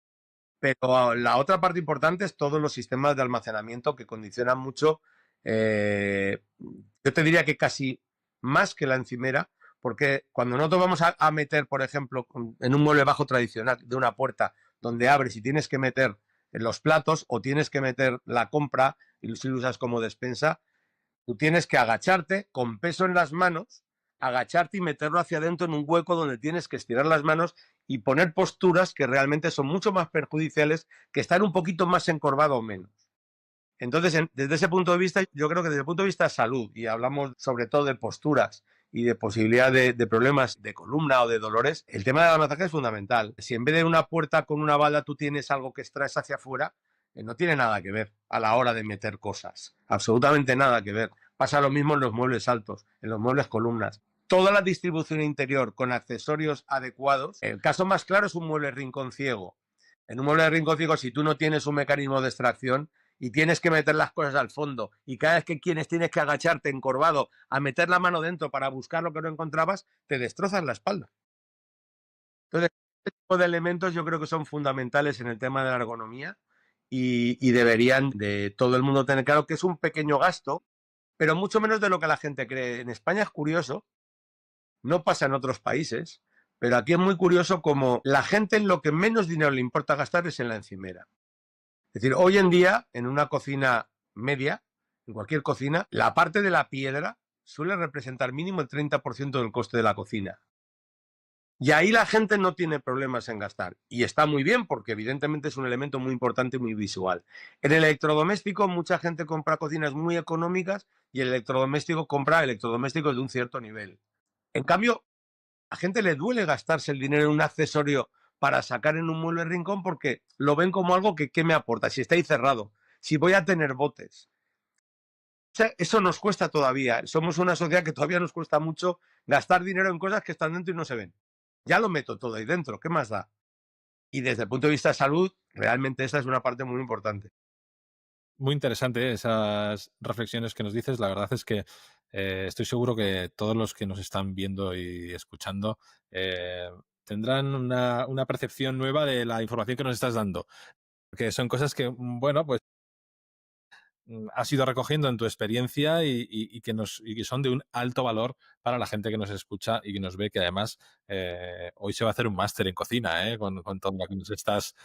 Pero la otra parte importante es todos los sistemas de almacenamiento que condicionan mucho, yo te diría que casi más que la encimera, porque cuando nosotros vamos a meter, por ejemplo, en un mueble bajo tradicional de una puerta donde abres y tienes que meter los platos o tienes que meter la compra y si lo usas como despensa, tú tienes que agacharte con peso en las manos, agacharte y meterlo hacia adentro en un hueco donde tienes que estirar las manos y poner posturas que realmente son mucho más perjudiciales que estar un poquito más encorvado o menos. Entonces, desde ese punto de vista, yo creo que desde el punto de vista de salud, y hablamos sobre todo de posturas y de posibilidad de problemas de columna o de dolores, el tema del masaje es fundamental. Si en vez de una puerta con una bala tú tienes algo que extraes hacia afuera, no tiene nada que ver a la hora de meter cosas. Absolutamente nada que ver. Pasa lo mismo en los muebles altos, en los muebles columnas. Toda la distribución interior con accesorios adecuados. El caso más claro es un mueble rincón ciego. En un mueble de rincón ciego, si tú no tienes un mecanismo de extracción, y tienes que meter las cosas al fondo y cada vez que quieres tienes que agacharte encorvado a meter la mano dentro para buscar lo que no encontrabas, te destrozas la espalda. Entonces, este tipo de elementos yo creo que son fundamentales en el tema de la ergonomía y deberían de todo el mundo tener claro que es un pequeño gasto, pero mucho menos de lo que la gente cree. En España es curioso, no pasa en otros países, pero aquí es muy curioso como la gente en lo que menos dinero le importa gastar es en la encimera. Es decir, hoy en día, en una cocina media, en cualquier cocina, la parte de la piedra suele representar mínimo el 30% del coste de la cocina. Y ahí la gente no tiene problemas en gastar. Y está muy bien porque evidentemente es un elemento muy importante y muy visual. En el electrodoméstico mucha gente compra cocinas muy económicas y el electrodoméstico compra electrodomésticos de un cierto nivel. En cambio, a gente le duele gastarse el dinero en un accesorio para sacar en un mueble rincón porque lo ven como algo que ¿qué me aporta? Si está ahí cerrado, si voy a tener botes. O sea, eso nos cuesta todavía. Somos una sociedad que todavía nos cuesta mucho gastar dinero en cosas que están dentro y no se ven. Ya lo meto todo ahí dentro, ¿qué más da? Y desde el punto de vista de salud, realmente esa es una parte muy importante. Muy interesante esas reflexiones que nos dices. La verdad es que estoy seguro que todos los que nos están viendo y escuchando tendrán una percepción nueva de la información que nos estás dando. Que son cosas que, bueno, pues has ido recogiendo en tu experiencia y que son de un alto valor para la gente que nos escucha y que nos ve, que además hoy se va a hacer un máster en cocina con todo lo que nos estás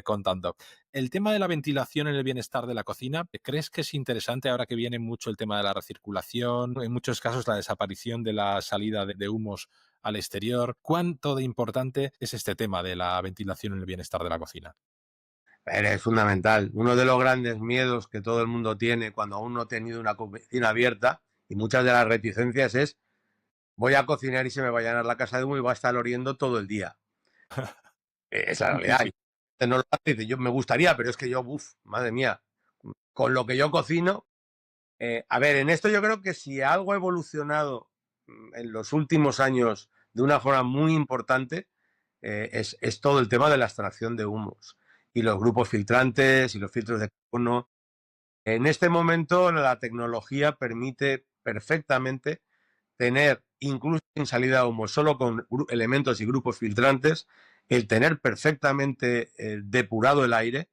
contando. El tema de la ventilación en el bienestar de la cocina, ¿crees que es interesante ahora que viene mucho el tema de la recirculación, en muchos casos la desaparición de la salida de humos al exterior? ¿Cuánto de importante es este tema de la ventilación en el bienestar de la cocina? Pero es fundamental. Uno de los grandes miedos que todo el mundo tiene cuando aún no ha tenido una cocina abierta y muchas de las reticencias es voy a cocinar y se me va a llenar la casa de humo y va a estar oliendo todo el día. Es la Sí, realidad. sí. Y no lo hace, dice, yo me gustaría, pero es que yo, uff, madre mía, con lo que yo cocino. A ver, en esto yo creo que si algo ha evolucionado en los últimos años de una forma muy importante, es todo el tema de la extracción de humos y los grupos filtrantes y los filtros de carbono. En este momento la tecnología permite perfectamente tener, incluso sin salida de humo, solo con elementos y grupos filtrantes, el tener perfectamente depurado el aire,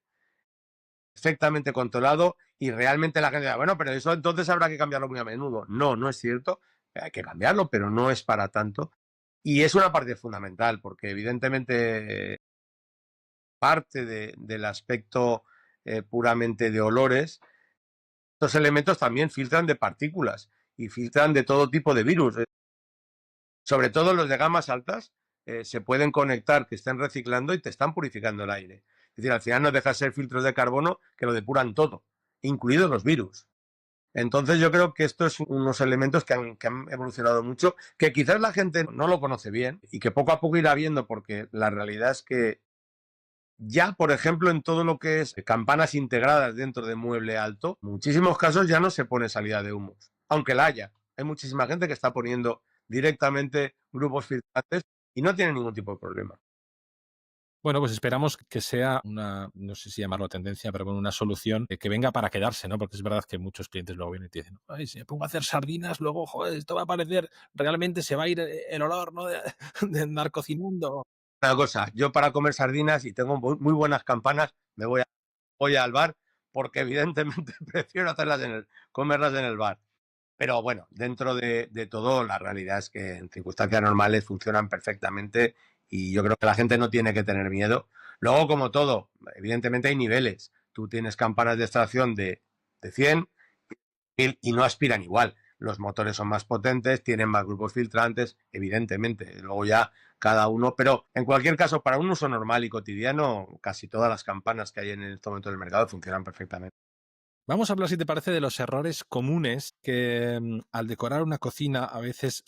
perfectamente controlado y realmente la gente dice, bueno, pero eso entonces habrá que cambiarlo muy a menudo. No, no es cierto. Hay que cambiarlo, pero no es para tanto. Y es una parte fundamental, porque evidentemente parte del aspecto puramente de olores, estos elementos también filtran de partículas y filtran de todo tipo de virus. Sobre todo los de gamas altas se pueden conectar, que estén reciclando y te están purificando el aire. Es decir, al final no deja de ser filtros de carbono que lo depuran todo, incluidos los virus. Entonces yo creo que estos son unos elementos que han evolucionado mucho, que quizás la gente no lo conoce bien y que poco a poco irá viendo, porque la realidad es que ya, por ejemplo, en todo lo que es campanas integradas dentro de mueble alto, en muchísimos casos ya no se pone salida de humos, aunque la haya. Hay muchísima gente que está poniendo directamente grupos filtrantes y no tiene ningún tipo de problema. Bueno, pues esperamos que sea una, no sé si llamarlo tendencia, pero bueno, una solución que venga para quedarse, ¿no? Porque es verdad que muchos clientes luego vienen y te dicen, ay, si me pongo a hacer sardinas, luego, joder, esto va a parecer, realmente se va a ir el olor, ¿no? De andar cocinando. Una cosa, yo para comer sardinas y tengo muy buenas campanas, voy al bar porque evidentemente prefiero comerlas en el bar. Pero bueno, dentro de todo, la realidad es que en circunstancias normales funcionan perfectamente y yo creo que la gente no tiene que tener miedo. Luego, como todo, evidentemente hay niveles. Tú tienes campanas de extracción de 100 y no aspiran igual. Los motores son más potentes, tienen más grupos filtrantes, evidentemente. Luego ya cada uno, pero en cualquier caso, para un uso normal y cotidiano, casi todas las campanas que hay en este momento del mercado funcionan perfectamente. Vamos a hablar, si te parece, de los errores comunes que al decorar una cocina a veces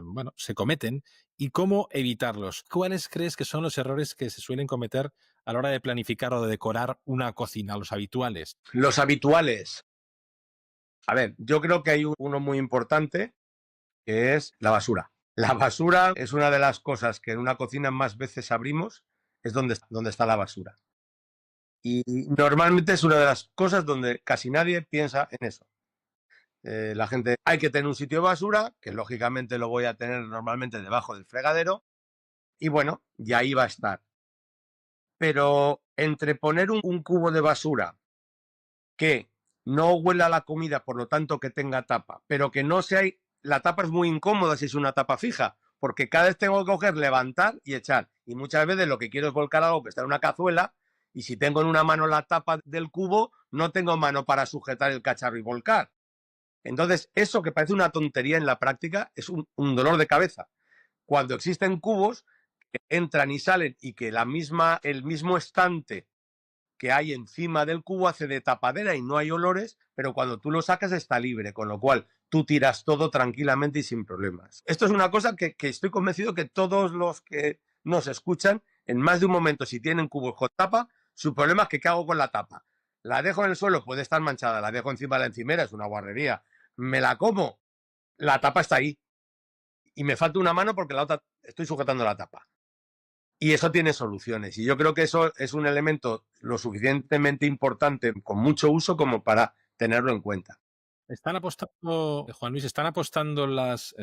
bueno, se cometen y cómo evitarlos. ¿Cuáles crees que son los errores que se suelen cometer a la hora de planificar o de decorar una cocina, los habituales? Los habituales. A ver, yo creo que hay uno muy importante que es la basura. La basura es una de las cosas que en una cocina más veces abrimos, es donde está la basura. Y normalmente es una de las cosas donde casi nadie piensa en eso. La gente, hay que tener un sitio de basura, que lógicamente lo voy a tener normalmente debajo del fregadero, y bueno, y ahí va a estar. Pero entre poner un cubo de basura que no huela la comida, por lo tanto que tenga tapa, pero que no sea... La tapa es muy incómoda si es una tapa fija, porque cada vez tengo que coger, levantar y echar. Y muchas veces lo que quiero es volcar algo que está en una cazuela, y si tengo en una mano la tapa del cubo, no tengo mano para sujetar el cacharro y volcar. Entonces, eso que parece una tontería en la práctica es un dolor de cabeza. Cuando existen cubos que entran y salen y que el mismo estante que hay encima del cubo hace de tapadera y no hay olores, pero cuando tú lo sacas está libre, con lo cual tú tiras todo tranquilamente y sin problemas. Esto es una cosa que estoy convencido que todos los que nos escuchan, en más de un momento, si tienen cubos con tapa, su problema es que ¿qué hago con la tapa? La dejo en el suelo, puede estar manchada, la dejo encima de la encimera, es una guarrería. Me la como, la tapa está ahí. Y me falta una mano porque la otra estoy sujetando la tapa. Y eso tiene soluciones. Y yo creo que eso es un elemento lo suficientemente importante, con mucho uso, como para tenerlo en cuenta. Están apostando, Juan Luis, están apostando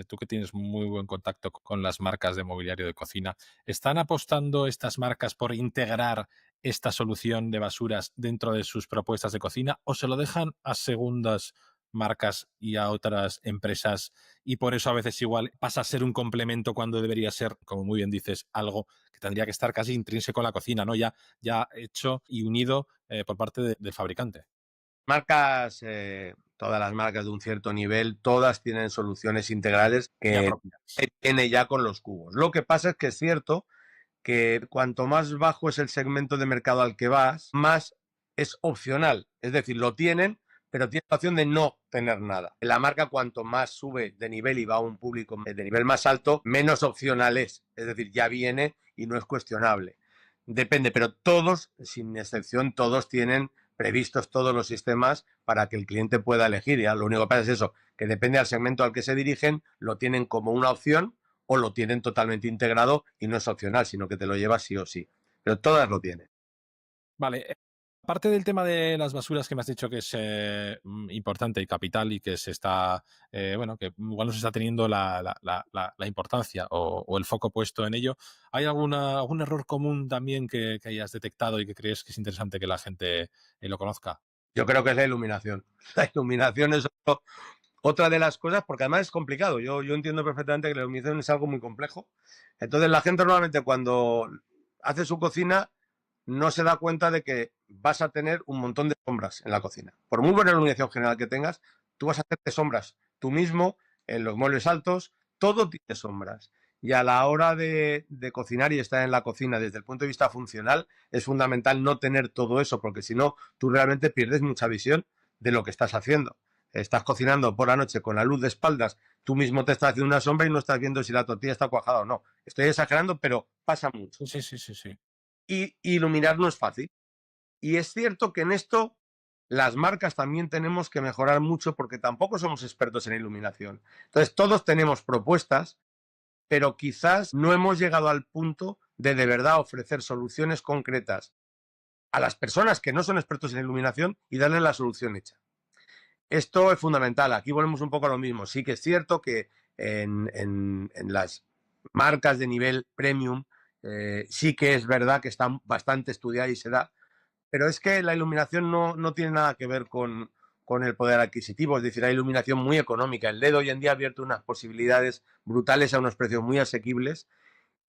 tú que tienes muy buen contacto con las marcas de mobiliario de cocina, ¿están apostando estas marcas por integrar esta solución de basuras dentro de sus propuestas de cocina o se lo dejan a segundas marcas y a otras empresas y por eso a veces igual pasa a ser un complemento cuando debería ser, como muy bien dices, algo que tendría que estar casi intrínseco en la cocina, ¿no? Ya hecho y unido por parte del fabricante? Marcas, todas las marcas de un cierto nivel, todas tienen soluciones integrales Ya que propias. tiene ya con los cubos. Lo que pasa es que es cierto que cuanto más bajo es el segmento de mercado al que vas, más es opcional. Es decir, lo tienen, pero tiene la opción de no tener nada. La marca, cuanto más sube de nivel y va a un público de nivel más alto, menos opcional es. Es decir, ya viene y no es cuestionable. Depende, pero todos, sin excepción, todos tienen previstos todos los sistemas para que el cliente pueda elegir. Ya lo único que pasa es eso, que depende del segmento al que se dirigen, lo tienen como una opción o lo tienen totalmente integrado y no es opcional, sino que te lo llevas sí o sí. Pero todas lo tienen. Vale. Aparte del tema de las basuras que me has dicho que es importante y capital y que se está, bueno, que igual no se está teniendo la importancia o el foco puesto en ello, ¿hay algún error común también que hayas detectado y que crees que es interesante que la gente lo conozca? Yo creo que es la iluminación. La iluminación es otra de las cosas, porque además es complicado. Yo entiendo perfectamente que la iluminación es algo muy complejo. Entonces la gente normalmente cuando hace su cocina no se da cuenta de que vas a tener un montón de sombras en la cocina. Por muy buena iluminación general que tengas, tú vas a hacerte sombras tú mismo en los muebles altos, todo tiene sombras. Y a la hora de cocinar y estar en la cocina desde el punto de vista funcional, es fundamental no tener todo eso, porque si no, tú realmente pierdes mucha visión de lo que estás haciendo. Estás cocinando por la noche con la luz de espaldas, tú mismo te estás haciendo una sombra y no estás viendo si la tortilla está cuajada o no. Estoy exagerando, pero pasa mucho. Sí, sí, sí, sí, sí. Y iluminar no es fácil. Y es cierto que en esto las marcas también tenemos que mejorar mucho porque tampoco somos expertos en iluminación. Entonces, todos tenemos propuestas, pero quizás no hemos llegado al punto de verdad ofrecer soluciones concretas a las personas que no son expertos en iluminación y darles la solución hecha. Esto es fundamental. Aquí volvemos un poco a lo mismo. Sí que es cierto que en las marcas de nivel premium sí que es verdad que están bastante estudiadas y se da, pero es que la iluminación no tiene nada que ver con el poder adquisitivo, es decir, hay iluminación muy económica. El LED hoy en día ha abierto unas posibilidades brutales a unos precios muy asequibles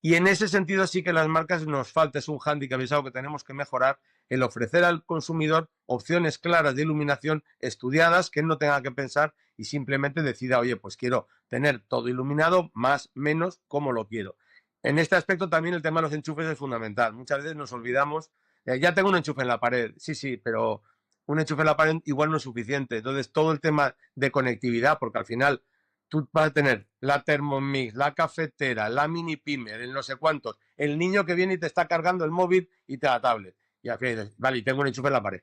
y en ese sentido sí que las marcas nos falta, es un hándicap, es algo que tenemos que mejorar, el ofrecer al consumidor opciones claras de iluminación estudiadas, que él no tenga que pensar y simplemente decida, oye, pues quiero tener todo iluminado, más, menos, como lo quiero. En este aspecto también el tema de los enchufes es fundamental. Muchas veces nos olvidamos, ya tengo un enchufe en la pared, sí, sí, pero un enchufe en la pared igual no es suficiente. Entonces todo el tema de conectividad, porque al final tú vas a tener la Thermomix, la cafetera, la mini pimer, el no sé cuántos, el niño que viene y te está cargando el móvil y te da la tablet. Y al final dices, vale, y tengo un enchufe en la pared.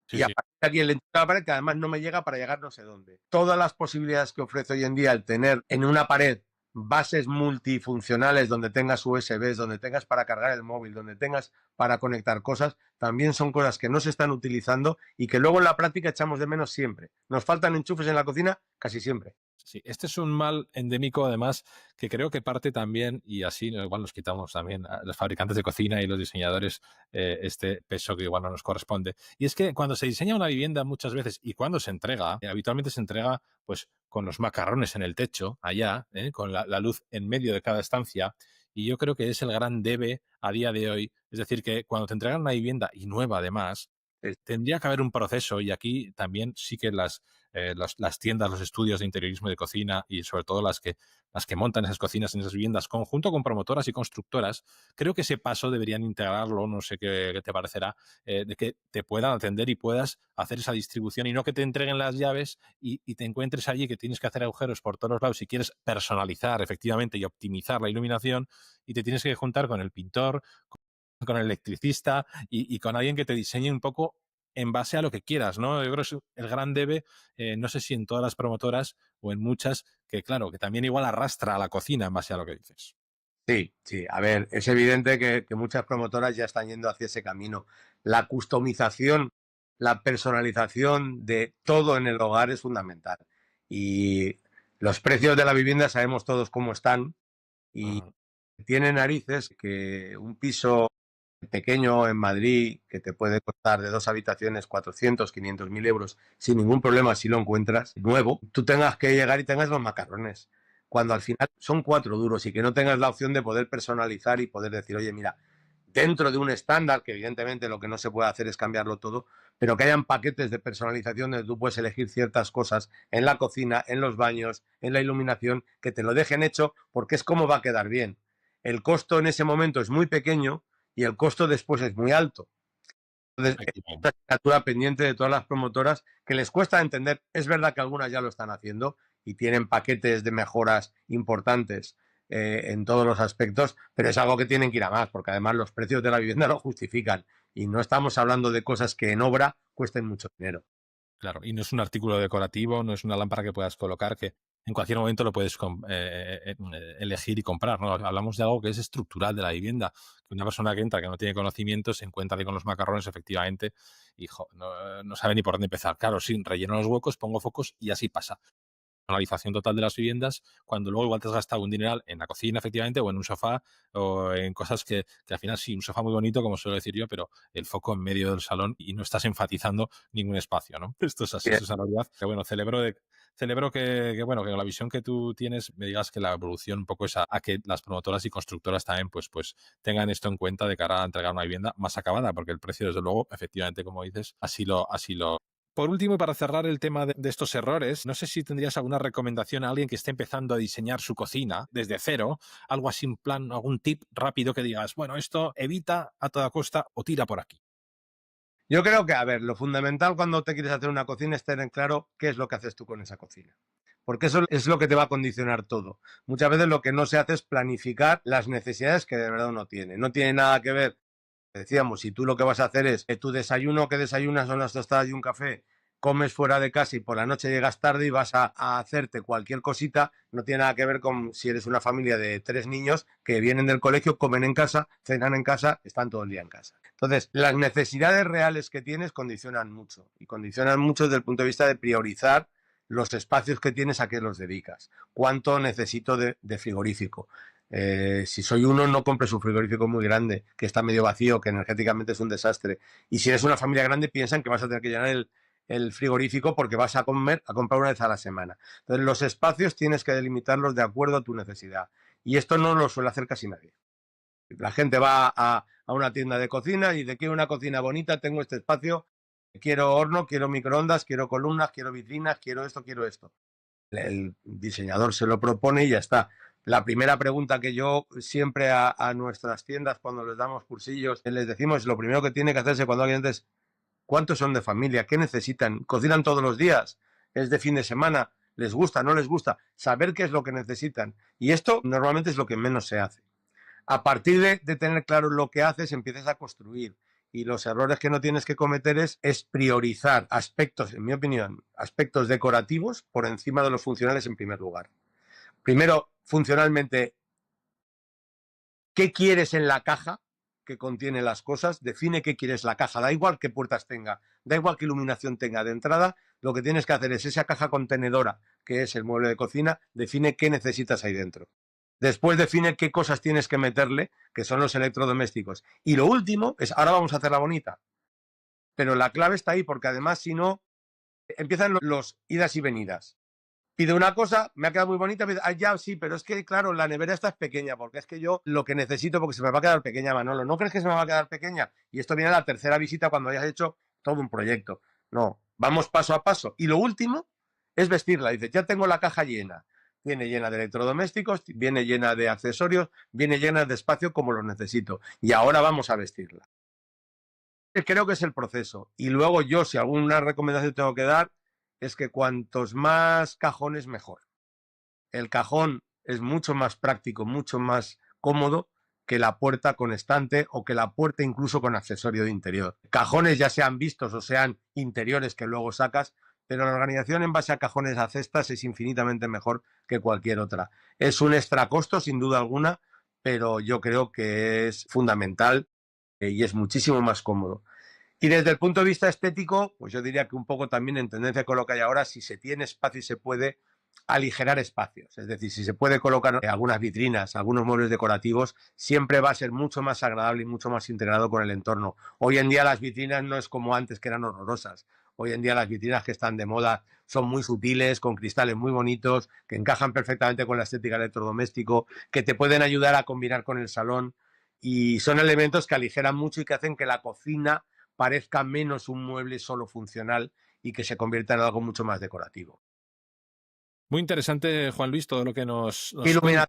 Sí, Y a sí. partir de aquí el enchufe en la pared que además no me llega para llegar no sé dónde. Todas las posibilidades que ofrece hoy en día el tener en una pared bases multifuncionales donde tengas USBs, donde tengas para cargar el móvil, donde tengas para conectar cosas, también son cosas que no se están utilizando y que luego en la práctica echamos de menos siempre. Nos faltan enchufes en la cocina casi siempre. Sí, este es un mal endémico, además, que creo que parte también, y así igual nos quitamos también a los fabricantes de cocina y los diseñadores este peso que igual no nos corresponde. Y es que cuando se diseña una vivienda muchas veces y cuando se entrega, habitualmente se entrega pues con los macarrones en el techo, allá, con la luz en medio de cada estancia. Y yo creo que es el gran debe a día de hoy. Es decir, que cuando te entregan una vivienda y nueva además, tendría que haber un proceso y aquí también sí que las tiendas, los estudios de interiorismo y de cocina y sobre todo las que montan esas cocinas en esas viviendas, conjunto con promotoras y constructoras, creo que ese paso deberían integrarlo, no sé qué te parecerá, de que te puedan atender y puedas hacer esa distribución y no que te entreguen las llaves y te encuentres allí que tienes que hacer agujeros por todos los lados si quieres personalizar efectivamente y optimizar la iluminación y te tienes que juntar con el pintor, con el electricista y con alguien que te diseñe un poco en base a lo que quieras, ¿no? Yo creo que es el gran debe, no sé si en todas las promotoras o en muchas, que claro, que también igual arrastra a la cocina en base a lo que dices. Sí, sí. A ver, es evidente que muchas promotoras ya están yendo hacia ese camino. La customización, la personalización de todo en el hogar es fundamental. Y los precios de la vivienda sabemos todos cómo están y Ujú. tiene narices que un piso pequeño en Madrid que te puede costar de dos habitaciones 400, 500 mil euros sin ningún problema si lo encuentras nuevo, tú tengas que llegar y tengas los macarrones. Cuando al final son cuatro duros y que no tengas la opción de poder personalizar y poder decir, oye, mira, dentro de un estándar, que evidentemente lo que no se puede hacer es cambiarlo todo, pero que hayan paquetes de personalización donde tú puedes elegir ciertas cosas en la cocina, en los baños, en la iluminación, que te lo dejen hecho porque es como va a quedar bien. El costo en ese momento es muy pequeño y el costo después es muy alto. Entonces, es una Efectivamente. asignatura pendiente de todas las promotoras que les cuesta entender. Es verdad que algunas ya lo están haciendo y tienen paquetes de mejoras importantes en todos los aspectos, pero es algo que tienen que ir a más, porque además los precios de la vivienda lo justifican y no estamos hablando de cosas que en obra cuesten mucho dinero. Claro, y no es un artículo decorativo, no es una lámpara que puedas colocar que en cualquier momento lo puedes elegir y comprar, ¿no? Hablamos de algo que es estructural de la vivienda, que una persona que entra, que no tiene conocimiento, se encuentra ahí con los macarrones, efectivamente, y no sabe ni por dónde empezar. Claro, sí, relleno los huecos, pongo focos y así pasa. Personalización total de las viviendas, cuando luego igual te has gastado un dineral en la cocina, efectivamente, o en un sofá, o en cosas que al final sí, un sofá muy bonito, como suelo decir yo, pero el foco en medio del salón y no estás enfatizando ningún espacio, ¿no? Esto es así, Bien, esto es una realidad. Pero bueno, celebro bueno, que con la visión que tú tienes me digas que la evolución un poco es a que las promotoras y constructoras también pues tengan esto en cuenta de cara a entregar una vivienda más acabada, porque el precio, desde luego, efectivamente, como dices, así lo Por último, y para cerrar el tema de estos errores, no sé si tendrías alguna recomendación a alguien que esté empezando a diseñar su cocina desde cero, algo así en plan, algún tip rápido que digas, bueno, esto evita a toda costa o tira por aquí. Yo creo que, a ver, lo fundamental cuando te quieres hacer una cocina es tener claro qué es lo que haces tú con esa cocina. Porque eso es lo que te va a condicionar todo. Muchas veces lo que no se hace es planificar las necesidades que de verdad uno tiene. No tiene nada que ver. Decíamos, si tú lo que vas a hacer es que tu desayuno que desayunas son las tostadas y un café, comes fuera de casa y por la noche llegas tarde y vas a hacerte cualquier cosita, no tiene nada que ver con si eres una familia de 3 niños que vienen del colegio, comen en casa, cenan en casa, están todo el día en casa. Entonces, las necesidades reales que tienes condicionan mucho y condicionan mucho desde el punto de vista de priorizar los espacios que tienes a qué los dedicas. ¿Cuánto necesito de frigorífico? Si soy uno, no compres un frigorífico muy grande, que está medio vacío, que energéticamente es un desastre. Y si eres una familia grande, piensan que vas a tener que llenar el frigorífico porque vas a comprar una vez a la semana. Entonces, los espacios tienes que delimitarlos de acuerdo a tu necesidad. Y esto no lo suele hacer casi nadie. La gente va a una tienda de cocina y dice, quiero una cocina bonita, tengo este espacio, quiero horno, quiero microondas, quiero columnas, quiero vitrinas, quiero esto, quiero esto. El diseñador se lo propone y ya está. La primera pregunta que yo siempre a nuestras tiendas cuando les damos cursillos les decimos, lo primero que tiene que hacerse cuando alguien es, ¿cuántos son de familia? ¿Qué necesitan? ¿Cocinan todos los días? ¿Es de fin de semana? ¿Les gusta? ¿No les gusta? Saber qué es lo que necesitan. Y esto normalmente es lo que menos se hace. A partir de tener claro lo que haces, empiezas a construir. Y los errores que no tienes que cometer es priorizar aspectos, en mi opinión, aspectos decorativos por encima de los funcionales en primer lugar. Primero, funcionalmente, ¿qué quieres en la caja que contiene las cosas? Define qué quieres la caja. Da igual qué puertas tenga, da igual qué iluminación tenga de entrada. Lo que tienes que hacer es esa caja contenedora, que es el mueble de cocina, define qué necesitas ahí dentro. Después define qué cosas tienes que meterle, que son los electrodomésticos. Y lo último es, ahora vamos a hacerla bonita. Pero la clave está ahí, porque además, si no, empiezan los idas y venidas. Pide una cosa, me ha quedado muy bonita, me dice, ah, ya, sí, pero es que, claro, la nevera esta es pequeña, porque es que yo lo que necesito, porque se me va a quedar pequeña, Manolo. ¿No crees que se me va a quedar pequeña? Y esto viene a la tercera visita cuando hayas hecho todo un proyecto. No, vamos paso a paso. Y lo último es vestirla. Dice, ya tengo la caja llena. Viene llena de electrodomésticos, viene llena de accesorios, viene llena de espacio como lo necesito. Y ahora vamos a vestirla. Creo que es el proceso. Y luego yo, si alguna recomendación tengo que dar, es que cuantos más cajones, mejor. El cajón es mucho más práctico, mucho más cómodo que la puerta con estante o que la puerta incluso con accesorio de interior. Cajones ya sean vistos o sean interiores que luego sacas, pero la organización en base a cajones a cestas es infinitamente mejor que cualquier otra. Es un extra costo, sin duda alguna, pero yo creo que es fundamental y es muchísimo más cómodo. Y desde el punto de vista estético, pues yo diría que un poco también en tendencia con lo que hay ahora, si se tiene espacio y se puede aligerar espacios. Es decir, si se puede colocar algunas vitrinas, algunos muebles decorativos, siempre va a ser mucho más agradable y mucho más integrado con el entorno. Hoy en día las vitrinas no es como antes, que eran horrorosas. Hoy en día las vitrinas que están de moda son muy sutiles, con cristales muy bonitos, que encajan perfectamente con la estética electrodoméstico, que te pueden ayudar a combinar con el salón y son elementos que aligeran mucho y que hacen que la cocina parezca menos un mueble solo funcional y que se convierta en algo mucho más decorativo. Muy interesante, Juan Luis, todo lo que nos cuenta.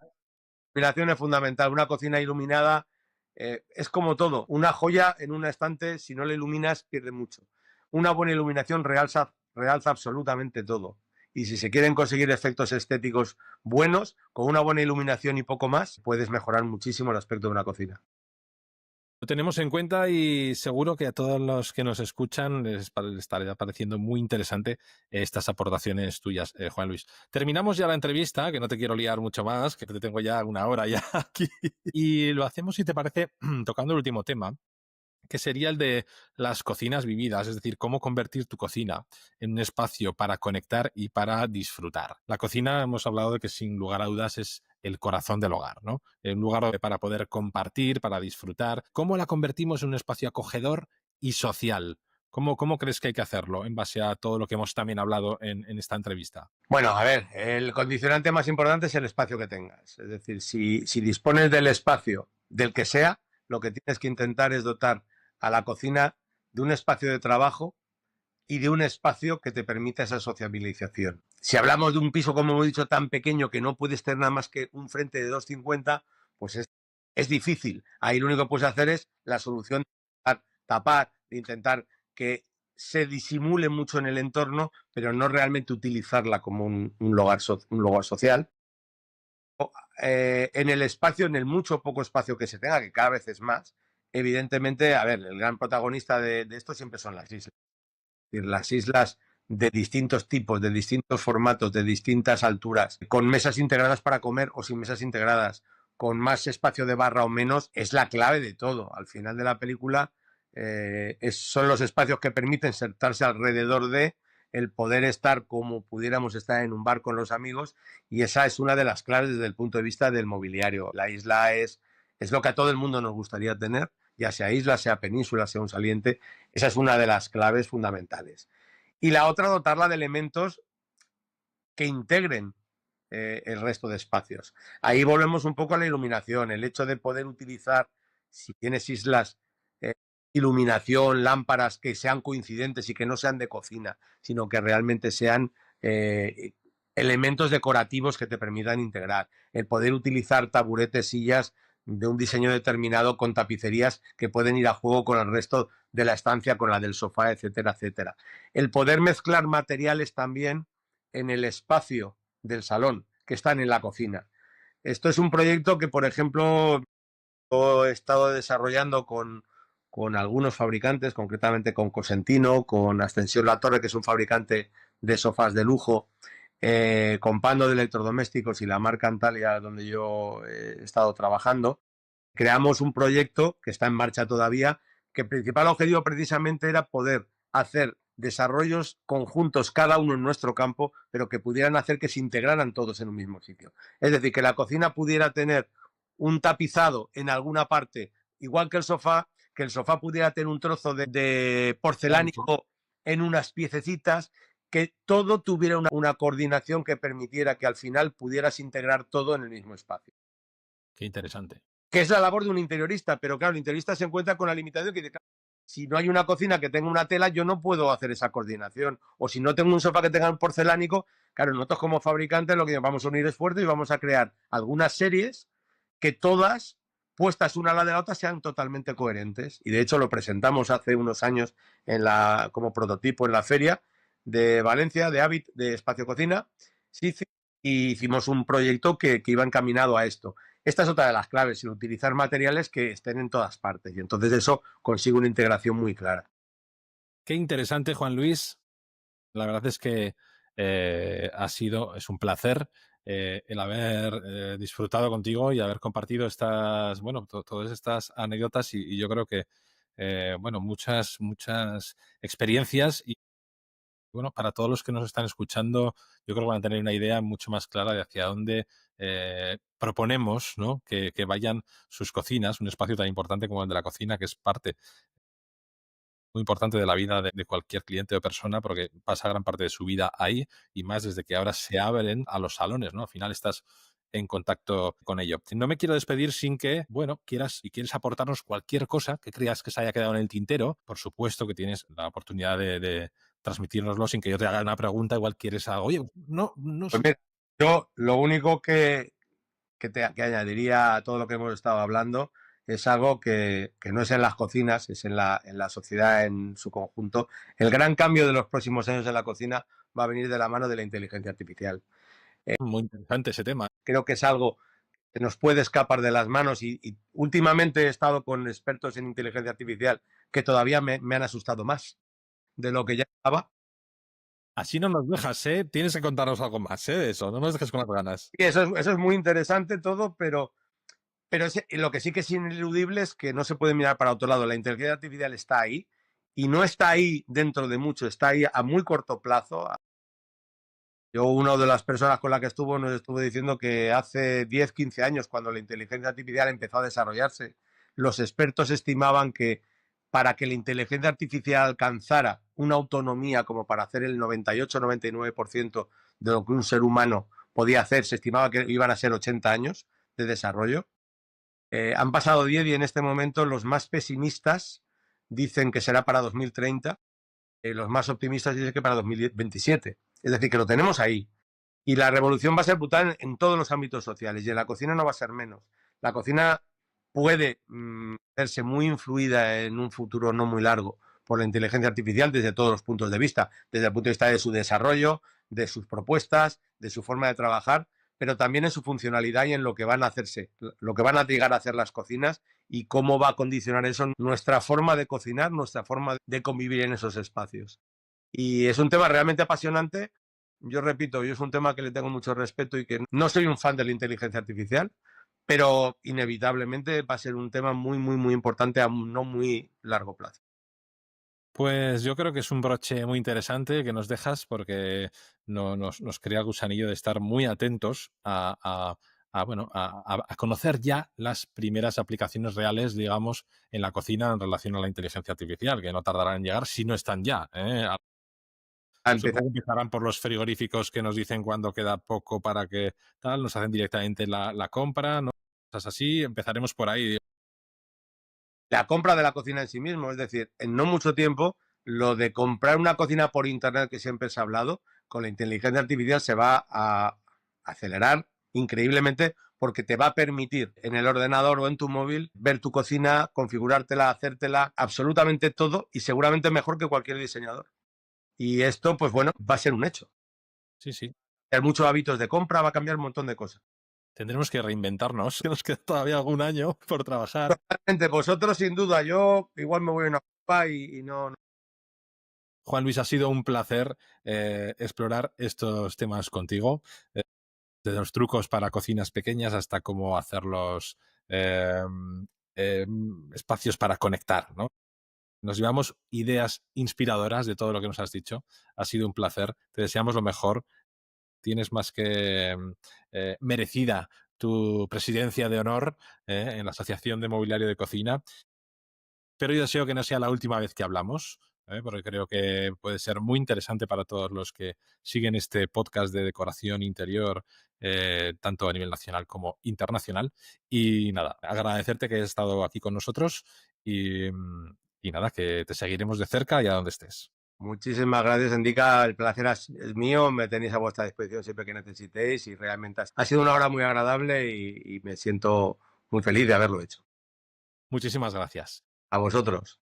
Iluminación es fundamental. Una cocina iluminada es como todo. Una joya en un estante, si no la iluminas, pierde mucho. Una buena iluminación realza absolutamente todo. Y si se quieren conseguir efectos estéticos buenos, con una buena iluminación y poco más, puedes mejorar muchísimo el aspecto de una cocina. Lo tenemos en cuenta y seguro que a todos los que nos escuchan les estará pareciendo muy interesante estas aportaciones tuyas, Juan Luis. Terminamos ya la entrevista, que no te quiero liar mucho más, que te tengo ya una hora ya aquí. Y lo hacemos, si te parece, tocando el último tema, que sería el de las cocinas vividas, es decir, cómo convertir tu cocina en un espacio para conectar y para disfrutar. La cocina, hemos hablado de que sin lugar a dudas es el corazón del hogar, ¿no? Un lugar para poder compartir, para disfrutar. ¿Cómo la convertimos en un espacio acogedor y social? ¿Cómo crees que hay que hacerlo en base a todo lo que hemos también hablado en esta entrevista? Bueno, a ver, el condicionante más importante es el espacio que tengas. Es decir, si dispones del espacio, del que sea, lo que tienes que intentar es dotar a la cocina de un espacio de trabajo y de un espacio que te permita esa sociabilización. Si hablamos de un piso, como hemos dicho, tan pequeño que no puedes tener nada más que un frente de 2,50, pues es difícil. Ahí lo único que puedes hacer es la solución de tapar, de intentar que se disimule mucho en el entorno, pero no realmente utilizarla como un lugar social. En el espacio, en el mucho poco espacio que se tenga, que cada vez es más, evidentemente, a ver, el gran protagonista de esto siempre son las islas. Las islas de distintos tipos, de distintos formatos, de distintas alturas, con mesas integradas para comer o sin mesas integradas, con más espacio de barra o menos, es la clave de todo. Al final de la película son los espacios que permiten sentarse alrededor de el poder estar como pudiéramos estar en un bar con los amigos, y esa es una de las claves desde el punto de vista del mobiliario. La isla es lo que a todo el mundo nos gustaría tener, ya sea isla, sea península, sea un saliente. Esa es una de las claves fundamentales. Y la otra, dotarla de elementos que integren el resto de espacios. Ahí volvemos un poco a la iluminación, el hecho de poder utilizar, si tienes islas, eh, iluminación, lámparas que sean coincidentes y que no sean de cocina, sino que realmente sean elementos decorativos que te permitan integrar. El poder utilizar taburetes, sillas de un diseño determinado con tapicerías que pueden ir a juego con el resto de la estancia, con la del sofá, etcétera, etcétera. El poder mezclar materiales también en el espacio del salón, que están en la cocina. Esto es un proyecto que, por ejemplo, he estado desarrollando con algunos fabricantes, concretamente con Cosentino, con Ascensión La Torre, que es un fabricante de sofás de lujo, con Pando de Electrodomésticos y la marca Antalya, donde yo he estado trabajando. Creamos un proyecto que está en marcha todavía, que el principal objetivo precisamente era poder hacer desarrollos conjuntos, cada uno en nuestro campo, pero que pudieran hacer que se integraran todos en un mismo sitio. Es decir, que la cocina pudiera tener un tapizado en alguna parte, igual que el sofá pudiera tener un trozo de porcelánico en unas piececitas, que todo tuviera una coordinación que permitiera que al final pudieras integrar todo en el mismo espacio. Qué interesante. Que es la labor de un interiorista, pero claro, el interiorista se encuentra con la limitación que si no hay una cocina que tenga una tela, yo no puedo hacer esa coordinación. O si no tengo un sofá que tenga un porcelánico, claro, nosotros como fabricantes lo que vamos a unir esfuerzos y vamos a crear algunas series que todas, puestas una a la de la otra, sean totalmente coherentes. Y de hecho lo presentamos hace unos años como prototipo en la feria de Valencia, de Habit, de Espacio Cocina, y hicimos un proyecto que iba encaminado a esto. Esta es otra de las claves, el utilizar materiales que estén en todas partes, y entonces eso consigue una integración muy clara. Qué interesante, Juan Luis. La verdad es que es un placer el haber disfrutado contigo y haber compartido todas estas anécdotas y yo creo que, muchas experiencias y, bueno, para todos los que nos están escuchando, yo creo que van a tener una idea mucho más clara de hacia dónde proponemos, ¿no? que vayan sus cocinas, un espacio tan importante como el de la cocina, que es parte muy importante de la vida de cualquier cliente o persona, porque pasa gran parte de su vida ahí, y más desde que ahora se abren a los salones, ¿no? Al final estás en contacto con ello. No me quiero despedir sin que, quieres aportarnos cualquier cosa que creas que se haya quedado en el tintero. Por supuesto que tienes la oportunidad de transmitírnoslo sin que yo te haga una pregunta. Igual quieres algo. Oye, no Pues sé. mira, yo lo único que añadiría a todo lo que hemos estado hablando es algo que no es en las cocinas, es en la sociedad en su conjunto. El gran cambio de los próximos años en la cocina va a venir de la mano de la inteligencia artificial. Muy interesante ese tema. Creo que es algo que nos puede escapar de las manos, y últimamente he estado con expertos en inteligencia artificial que todavía me han asustado más de lo que ya estaba. Así no nos dejas, ¿eh? Tienes que contarnos algo más, ¿eh? De eso. No nos dejes con las ganas. Y eso es muy interesante todo, pero lo que sí que es ineludible es que no se puede mirar para otro lado. La inteligencia artificial está ahí, y no está ahí dentro de mucho, está ahí a muy corto plazo. Yo, una de las personas con la que nos estuvo diciendo que hace 10, 15 años, cuando la inteligencia artificial empezó a desarrollarse, los expertos estimaban que para que la inteligencia artificial alcanzara una autonomía como para hacer el 98-99% de lo que un ser humano podía hacer, se estimaba que iban a ser 80 años de desarrollo. Han pasado 10 y en este momento los más pesimistas dicen que será para 2030. Los más optimistas dicen que para 2027. Es decir, que lo tenemos ahí. Y la revolución va a ser brutal en todos los ámbitos sociales y en la cocina no va a ser menos. La cocina puede verse muy influida en un futuro no muy largo por la inteligencia artificial desde todos los puntos de vista, desde el punto de vista de su desarrollo, de sus propuestas, de su forma de trabajar, pero también en su funcionalidad y en lo que van a hacerse, lo que van a llegar a hacer las cocinas y cómo va a condicionar eso nuestra forma de cocinar, nuestra forma de convivir en esos espacios. Y es un tema realmente apasionante. Yo repito, yo es un tema que le tengo mucho respeto y que no soy un fan de la inteligencia artificial, pero inevitablemente va a ser un tema muy, muy, muy importante a un no muy largo plazo. Pues yo creo que es un broche muy interesante que nos dejas porque nos crea el gusanillo de estar muy atentos bueno, a conocer ya las primeras aplicaciones reales, digamos, en la cocina en relación a la inteligencia artificial, que no tardarán en llegar si no están ya, ¿eh? A empezar, Supongo que empezarán por los frigoríficos que nos dicen cuándo queda poco para que tal, nos hacen directamente la compra, ¿no? Cosas así, empezaremos por ahí. la compra de la cocina en sí mismo, es decir, en no mucho tiempo, lo de comprar una cocina por internet que siempre se ha hablado, con la inteligencia artificial se va a acelerar increíblemente porque te va a permitir en el ordenador o en tu móvil ver tu cocina, configurártela, hacértela, absolutamente todo y seguramente mejor que cualquier diseñador. Y esto, pues bueno, va a ser un hecho. Sí, sí. Hay muchos hábitos de compra, va a cambiar un montón de cosas. Tendremos que reinventarnos, que nos queda todavía algún año por trabajar. Gente, vosotros sin duda, yo igual me voy a una copa y no. Juan Luis, ha sido un placer explorar estos temas contigo, desde los trucos para cocinas pequeñas hasta cómo hacer los espacios para conectar, ¿no? Nos llevamos ideas inspiradoras de todo lo que nos has dicho. Ha sido un placer. Te deseamos lo mejor. Tienes más que merecida tu presidencia de honor en la Asociación de Mobiliario de Cocina. Pero yo deseo que no sea la última vez que hablamos, porque creo que puede ser muy interesante para todos los que siguen este podcast de decoración interior, tanto a nivel nacional como internacional. Y nada, agradecerte que hayas estado aquí con nosotros y nada, que te seguiremos de cerca y a donde estés. Muchísimas gracias, Indica. El placer es mío. Me tenéis a vuestra disposición siempre que necesitéis y realmente ha sido una hora muy agradable y me siento muy feliz de haberlo hecho. Muchísimas gracias. A vosotros.